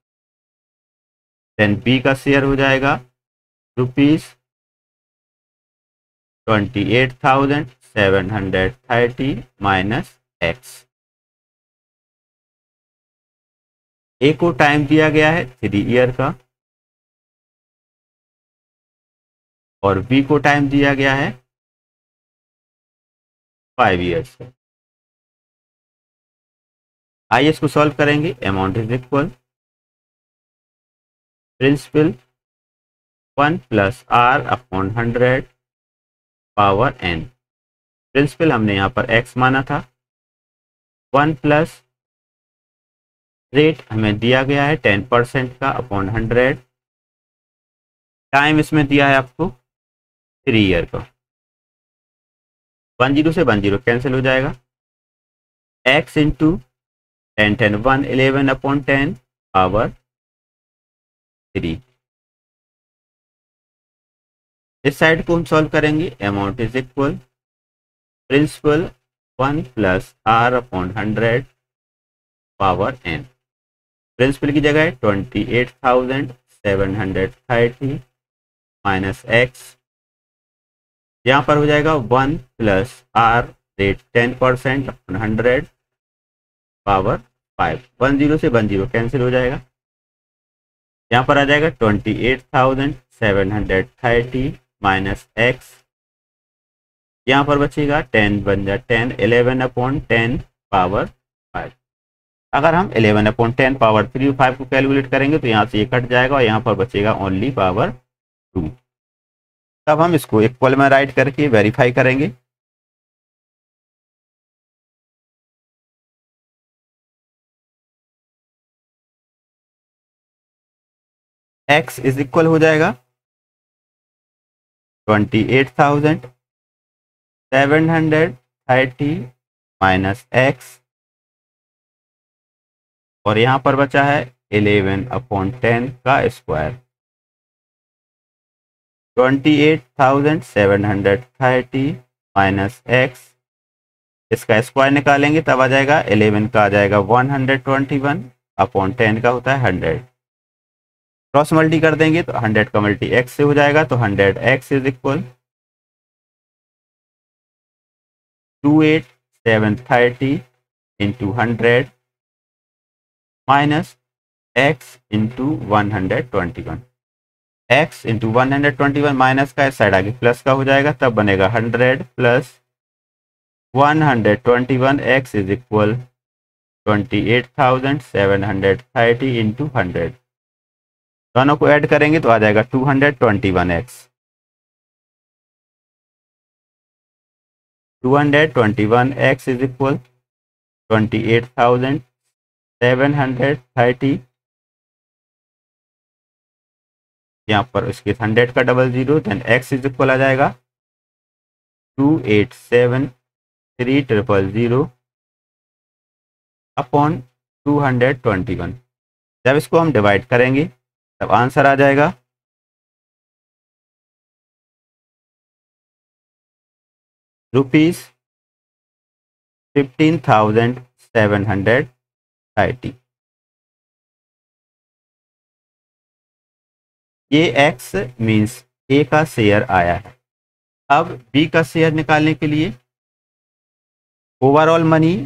देन बी का शेयर हो जाएगा ₹28,730 माइनस x। ए को टाइम दिया गया है 3 ईयर का और बी को टाइम दिया गया है 5 ईयर्स का। आइए इसको सॉल्व करेंगे। Amount is equal principal 1 + r/100 power n। Principal हमने यहाँ पर x माना था 1 प्लस रेट हमें दिया गया है 10% का अपॉन 100। टाइम इसमें दिया है आपको 3 ईयर का। 1 0 से 1 0 कैंसिल हो जाएगा। x into 10 10 1 11/10 power 3। इस साइड को हम सॉल्व करेंगे। Amount is equal principal 1 + r/100 power n। Principal की जगह 28,730 माइनस x। यहाँ पर हो जाएगा 1 + r रेट 10% अपॉन 100 पावर 5। 1 0 से 1 0 कैंसिल हो जाएगा। यहाँ पर आ जाएगा 28,730 माइनस x। यहाँ पर बचेगा 10 बन जा 10 11/10 पावर 5। अगर हम 11/10 पावर 3 और 5 को कैलकुलेट करेंगे तो यहाँ से ये कट जाएगा और यहाँ पर बचेगा ओनली पावर 2। तब हम इसको इक्वल में राइट करके वेरीफाई करेंगे। x इज इक्वल हो जाएगा 28,730 माइनस x, और यहाँ पर बचा है 11/10 का स्क्वायर। 28,730 माइनस x, इसका स्क्वायर निकालेंगे तब आ जाएगा 11 का आ जाएगा 121/10 का होता है 100। क्रॉस मल्टी कर देंगे तो 100 का मल्टी x से हो जाएगा, तो 100x is equal 28,730 into 100 minus x into 121। x into 121 minus का इस साइड आगे प्लस का हो जाएगा, तब बनेगा 100 plus 121 x is equal 28,730 into 100। दोनों को ऐड करेंगे तो आ जाएगा 221x। 221x इज इक्वल 28,730, यहाँ पर इसके 100 का double zero, then x is equal आ जाएगा 287,300 अपॉन 221। जब इसको हम डिवाइड करेंगे तब आंसर आ जाएगा ₹15,730। ये x मीन्स a का शेयर आया है। अब b का शेयर निकालने के लिए ओवरऑल मनी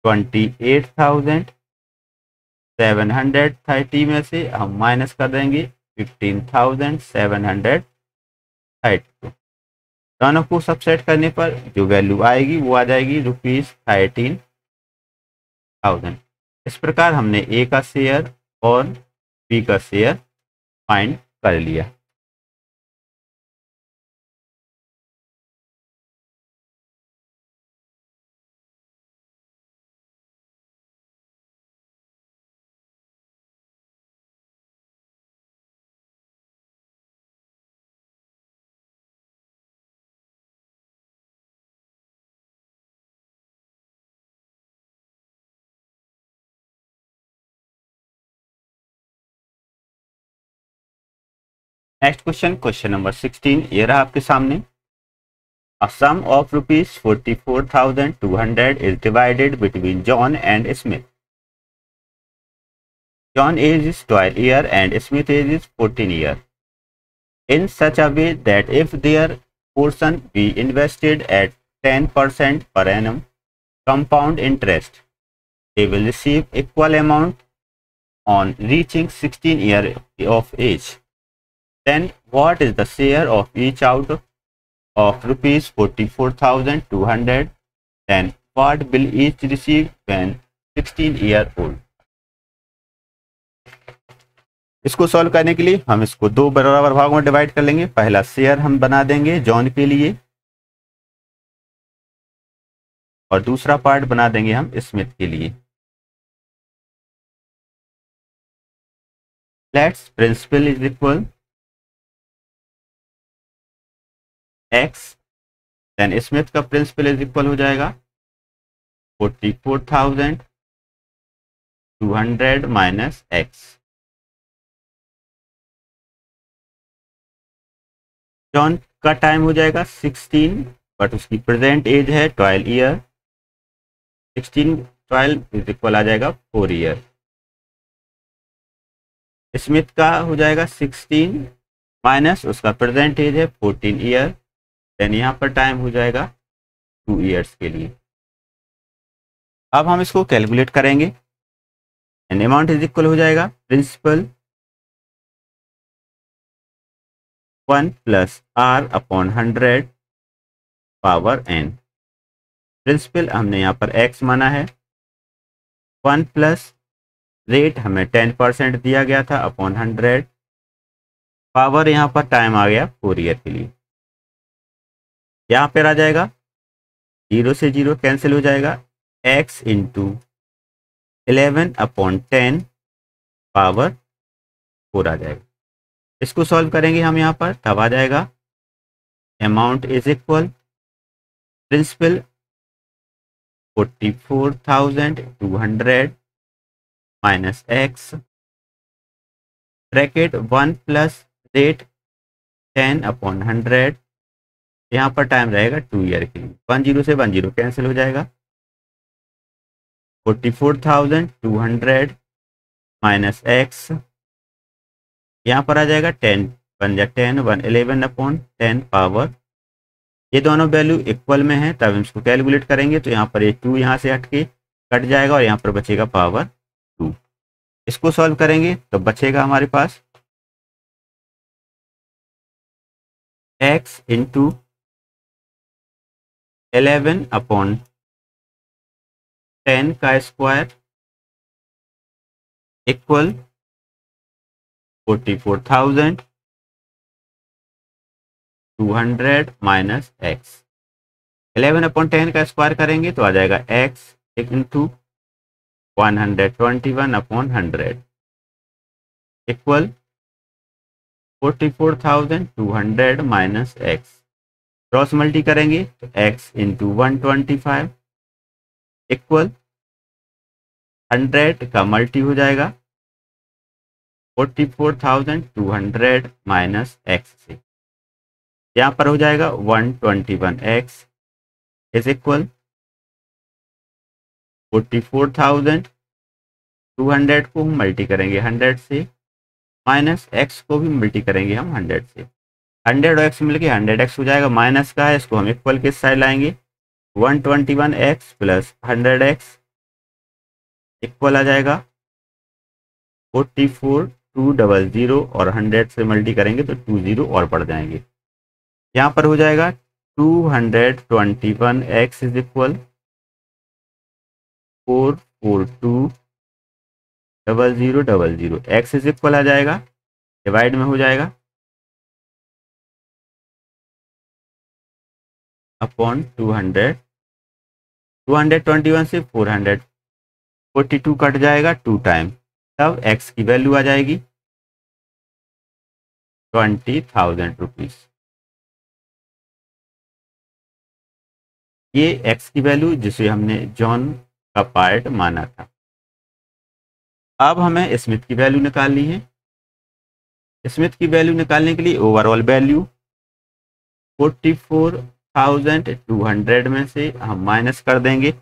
28,730 में से हम माइनस कर देंगे 15,730। दोनों को सबसेट करने पर जो वैल्यू आएगी वो आ जाएगी ₹13,000। इस प्रकार हमने ए का शेयर और बी का शेयर फाइंड कर लिया। नेक्स्ट क्वेश्चन, क्वेश्चन नंबर 16 ये रहा आपके सामने। A sum of ₹44,200 is divided between John and Smith. John age is 12 year and Smith age is 14 year. In such a way that if their portion be invested at 10% per annum compound interest, they will receive equal amount on reaching 16 years of age. Then what is the share of each out of ₹44,200? Then what will each receive when 16 year old? इसको solve करने के लिए हम इसको दो बराबर भागों में डिवाइड कर लेंगे। पहला शेयर हम बना देंगे जॉन के लिए और दूसरा पार्ट बना देंगे हम स्मिथ के लिए। Let's principal is equal x, then Smith का प्रिंसिपल इज इक्वल हो जाएगा 44,200 माइनस x। जॉन का टाइम हो जाएगा 16, बट उसकी प्रेजेंट एज है 12 ईयर। 12 इज इक्वल आ जाएगा 4 ईयर। स्मिथ का हो जाएगा 16 माइनस उसका प्रेजेंट एज है 14 ईयर, देन यहाँ पर टाइम हो जाएगा 2 ईयर्स के लिए। अब हम इसको कैलकुलेट करेंगे एंड अमाउंट इज इक्वल हो जाएगा principal 1 plus r upon 100 power n। Principal हमने यहाँ पर x माना है 1 प्लस रेट हमें 10% दिया गया था अपॉन 100, पावर यहाँ पर टाइम आ गया 4 ईयर के लिए। यहाँ पर आ जाएगा 0 से 0 कैंसिल हो जाएगा, x इंटू 11/10 पावर 4 आ जाएगा। इसको सॉल्व करेंगे हम यहाँ पर, तब आ जाएगा amount is equal principal 44,200 minus x bracket 1 plus rate 10/100, यहाँ पर टाइम रहेगा 2 ईयर के लिए। 10 से 10 कैंसिल हो जाएगा, 44,200 माइनस x, यहाँ पर आ जाएगा 10 1 जा 10 11/10 पावर, ये दोनों वैल्यू इक्वल में है तब हम इसको कैलकुलेट करेंगे तो यहाँ पर ये 2 यहाँ से हट के कट जाएगा और यहाँ पर बचेगा पावर 2। इसको सॉल्व करेंगे तो बचेगा हमारे पास x इंटू 11/10 का स्क्वायर इक्वल 44,200 माइनस x। 11/10 का स्क्वायर करेंगे तो आ जाएगा x into 121/100 equal 44,200 minus x। Cross multi करेंगे तो x इंटू 125 इक्वल 100 का मल्टी हो जाएगा 44,200 माइनस x से, यहाँ पर हो जाएगा 121x इज इक्वल 44,200 को हम मल्टी करेंगे 100 से, माइनस x को भी मल्टी करेंगे हम 100 से। 100 और x मिलके 100x हो जाएगा, माइनस का है इसको हम इक्वल के साइड लाएंगे, 121x प्लस 100x इक्वल आ जाएगा 44,200 और 100 से मल्टी करेंगे तो 20 और बढ़ जाएंगे। यहाँ पर हो जाएगा 221x is equal 442,000 x is equal आ जाएगा, डिवाइड में हो जाएगा अपॉन 200, 221 से 442 कट जाएगा 2 टाइम, तब x की वैल्यू आ जाएगी 20,000 रुपीज। ये x की वैल्यू जिसे हमने जॉन का पार्ट माना था। अब हमें स्मिथ की वैल्यू निकालनी है। स्मिथ की वैल्यू निकालने के लिए ओवरऑल वैल्यू 44,200 में से हम माइनस कर देंगे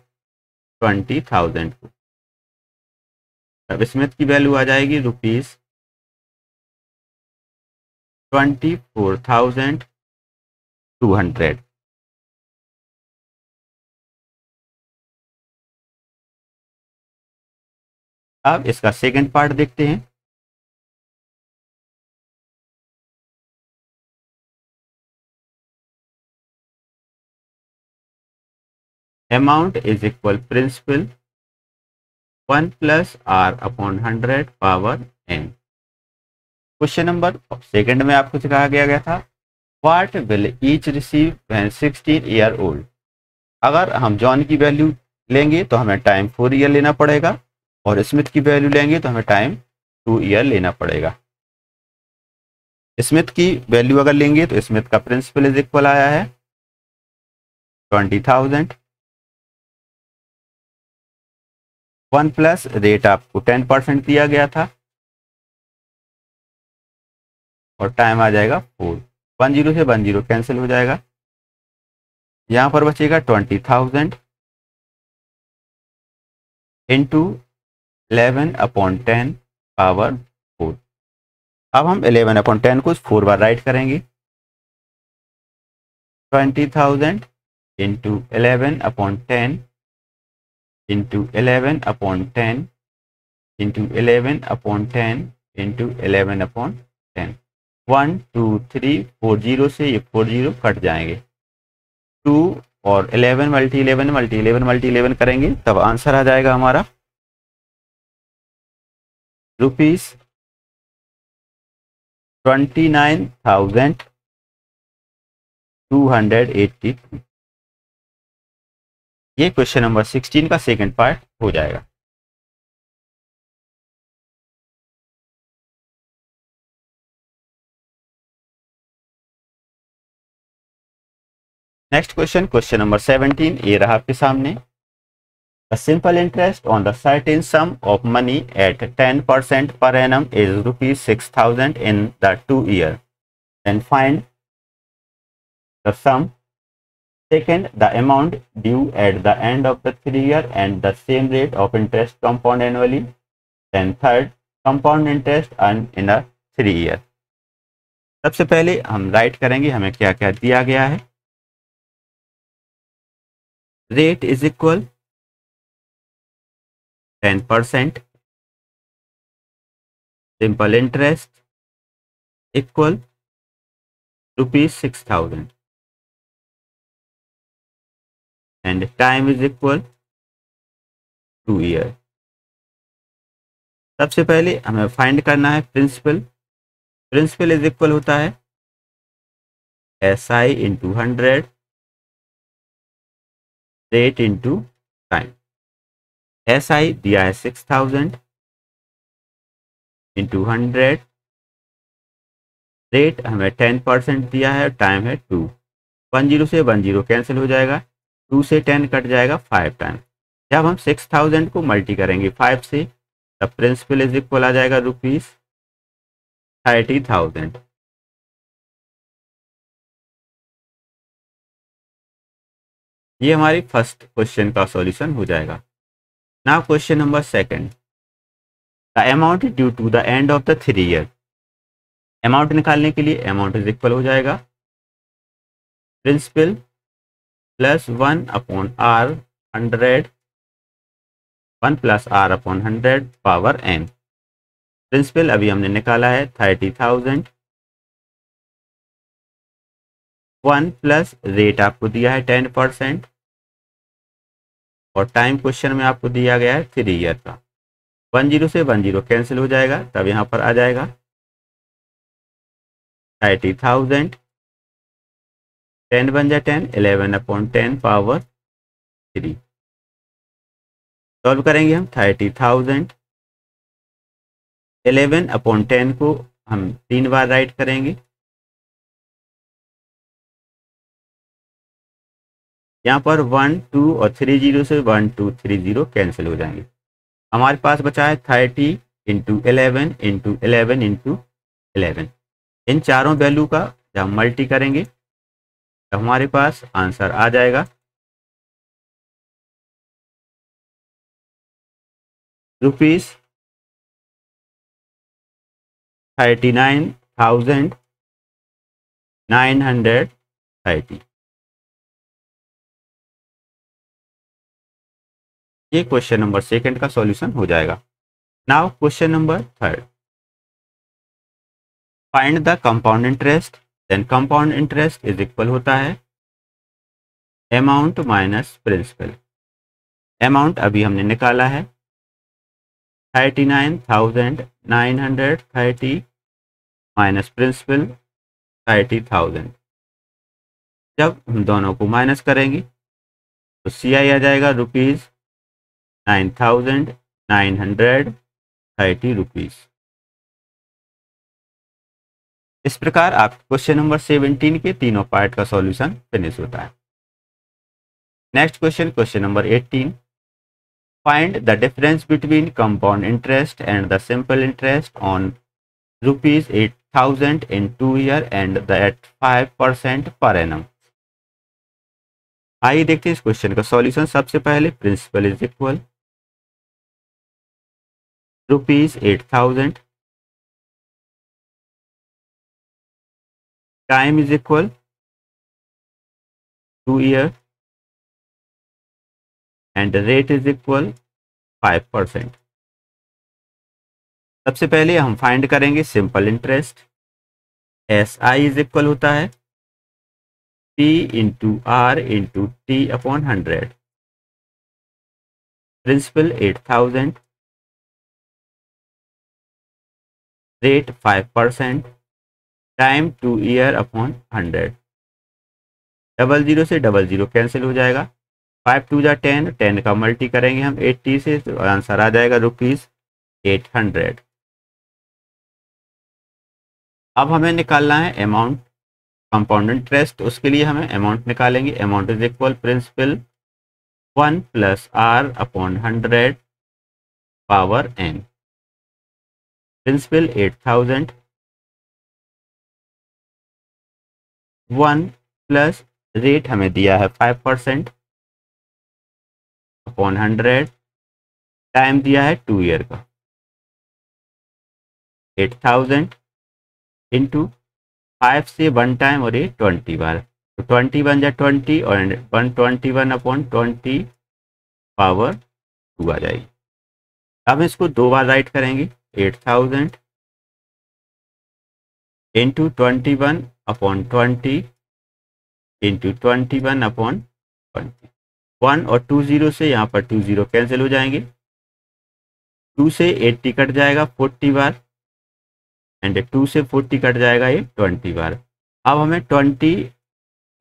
20,000 को, तब स्मिथ की वैल्यू आ जाएगी ₹24,200। अब इसका सेकंड पार्ट देखते हैं। Amount is equal principal 1 plus r upon 100 power n। Question number second में आपको कहा गया था what will each receive when 16 year old. अगर हम जॉन की वैल्यू लेंगे तो हमें टाइम 4 ईयर लेना पड़ेगा और स्मिथ की वैल्यू लेंगे तो हमें टाइम 2 ईयर लेना पड़ेगा। स्मिथ की वैल्यू अगर लेंगे तो स्मिथ का प्रिंसिपल इज इक्वल आया है 20,000, 1 प्लस रेट आपको 10% दिया गया था और टाइम आ जाएगा 4। 10 से 10 कैंसिल हो जाएगा, यहाँ पर बचेगा 20,000 इंटू 11/10 पावर 4। अब हम 11/10 को 4 बार राइट करेंगे, 20,000 इंटू 11/10 इंटू 11/10 इंटू 11/10 इंटू 11/10। 1 2 3 40 से ये 40 कट जाएंगे, 2 और 11 मल्टी 11 मल्टी 11 मल्टी 11 करेंगे तब आंसर आ जाएगा हमारा रुपीज 29,280। ये क्वेश्चन नंबर 16 का सेकंड पार्ट हो जाएगा। नेक्स्ट क्वेश्चन, क्वेश्चन नंबर 17, ये रहा आपके सामने। The simple interest on the certain sum of money at 10% per annum is rupees 6,000 in the 2 year. Then find the sum. Second, the amount due at the end of the 3 year and the same rate of interest compound annually. Then third, compound interest earned in a 3 year. सबसे पहले हम right करेंगे हमें क्या क्या दिया गया है। Rate is equal 10%, simple interest equal ₹6,000 and time is equal 2 year। सबसे पहले हमें फाइंड करना है प्रिंसिपल। प्रिंसिपल इज इक्वल होता है SI into 100 rate into time. SI दिया है 6,000 इंटू 100, रेट हमें 10% दिया है, टाइम है 2। 10 से 10 कैंसिल हो जाएगा, 2 से 10 कट जाएगा 5 टाइम। जब हम 6,000 को मल्टी करेंगे 5 से, तब प्रिंसिपल इज इक्वल आ जाएगा ₹30,000। ये हमारी फर्स्ट क्वेश्चन का सॉल्यूशन हो जाएगा। Now question number second, the amount due to the end of the 3 year. Amount निकालने के लिए अमाउंट इज इक्वल हो जाएगा principal plus 1/r 100, 1 + r/100 power n। Principal अभी हमने निकाला है 30,000, 1 प्लस रेट आपको दिया है 10% और टाइम क्वेश्चन में आपको दिया गया है 3 ईयर का। 10 से 10 कैंसिल हो जाएगा, तब यहाँ पर आ जाएगा 30,000, 10 बन जाए 10, 11/10 पावर 3। सॉल्व करेंगे हम 30,000, 11/10 को हम 3 बार राइट करेंगे। यहाँ पर 1 2 और 30 से 1 2 30 कैंसिल हो जाएंगे। हमारे पास बचा है 30 इंटू 11 इंटू 11 इंटू 11। इन चारों वैल्यू का जब हम मल्टी करेंगे तो हमारे पास आंसर आ जाएगा ₹39,930। ये क्वेश्चन नंबर सेकंड का सॉल्यूशन हो जाएगा। Now question number third, find the compound interest. Then compound interest is equal होता है अमाउंट माइनस प्रिंसिपल। अमाउंट अभी हमने निकाला है 39,930 माइनस प्रिंसिपल 30,000। जब हम दोनों को माइनस करेंगे तो CI आ जाएगा ₹9,930। इस प्रकार आप क्वेश्चन नंबर 17 के तीनों पार्ट का सॉल्यूशन फिनिश होता है। Next question, question number 18, find the difference between compound interest and the simple interest on ₹8,000 in 2 year and at 5% per annum। आइए देखते हैं इस क्वेश्चन का सॉल्यूशन। सबसे पहले principal is equal ₹8,000, time is equal 2 year and rate is equal 5%। सबसे पहले हम फाइंड करेंगे simple interest. SI is equal होता है P into R into T/100। Principal 8,000, rate 5%, time 2 year upon 100। 00 से 00 कैंसिल हो जाएगा। 5 2 जा 10, 10 का मल्टी करेंगे हम 80 से, तो आंसर आ जाएगा ₹800। अब हमें निकालना है अमाउंट कंपाउंड इंटरेस्ट। उसके लिए हमें अमाउंट निकालेंगे। Amount is equal principal 1 + r upon 100 power n। Principal 8000, 1 plus rate हमें दिया है 5% अपॉन 100, टाइम दिया है 2 ईयर का। 8000 इंटू 5 से 1 टाइम और ये 20 बार, तो 20 1 जा 20 और 121 अपॉन 20 पावर 2 आ जाएगी। अब इसको 2 बार राइट करेंगे। 8000 इंटू 21 अपॉन 20 इंटू 21 अपॉन 20। 1 और 2 0 से यहाँ पर 2 0 कैंसिल हो जाएंगे। 2 से 80 कट जाएगा 40 बार, एंड 2 से 40 कट जाएगा ये 20 बार। अब हमें 20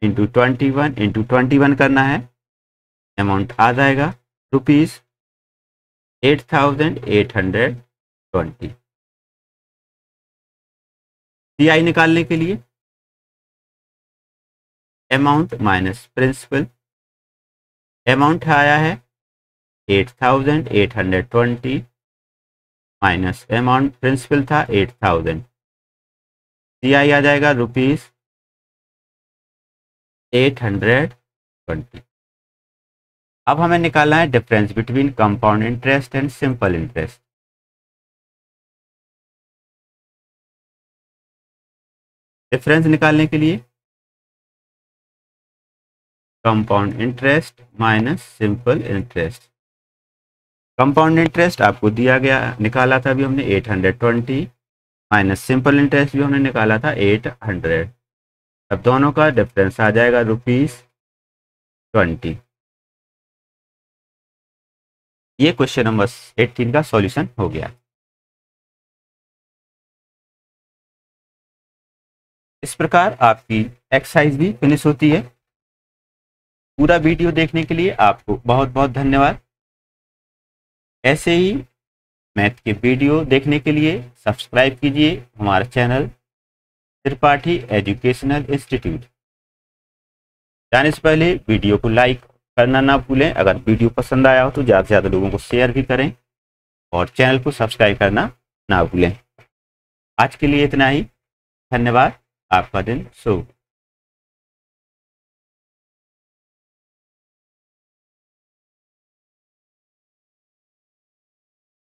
इंटू 21 इंटू 21 करना है। अमाउंट आ जाएगा ₹8820। CI निकालने के लिए अमाउंट माइनस प्रिंसिपल। अमाउंट आया है 8820 माइनस अमाउंट प्रिंसिपल था 8000। CI आ जाएगा ₹820। अब हमें निकालना है difference between compound interest and simple interest. Difference निकालने के लिए compound interest minus simple interest. Compound interest आपको दिया गया, निकाला था अभी हमने 820, माइनस सिंपल इंटरेस्ट भी हमने निकाला था 800। अब दोनों का डिफरेंस आ जाएगा ₹20। ये क्वेश्चन नंबर 18 का सॉल्यूशन हो गया। इस प्रकार आपकी एक्सरसाइज भी फिनिश होती है। पूरा वीडियो देखने के लिए आपको बहुत बहुत धन्यवाद। ऐसे ही मैथ के वीडियो देखने के लिए सब्सक्राइब कीजिए हमारा चैनल त्रिपाठी एजुकेशनल इंस्टीट्यूट। जाने से पहले वीडियो को लाइक करना ना भूलें। अगर वीडियो पसंद आया हो तो ज़्यादा से ज़्यादा लोगों को शेयर भी करें और चैनल को सब्सक्राइब करना ना भूलें। आज के लिए इतना ही। धन्यवाद। आपका दिन शुभ।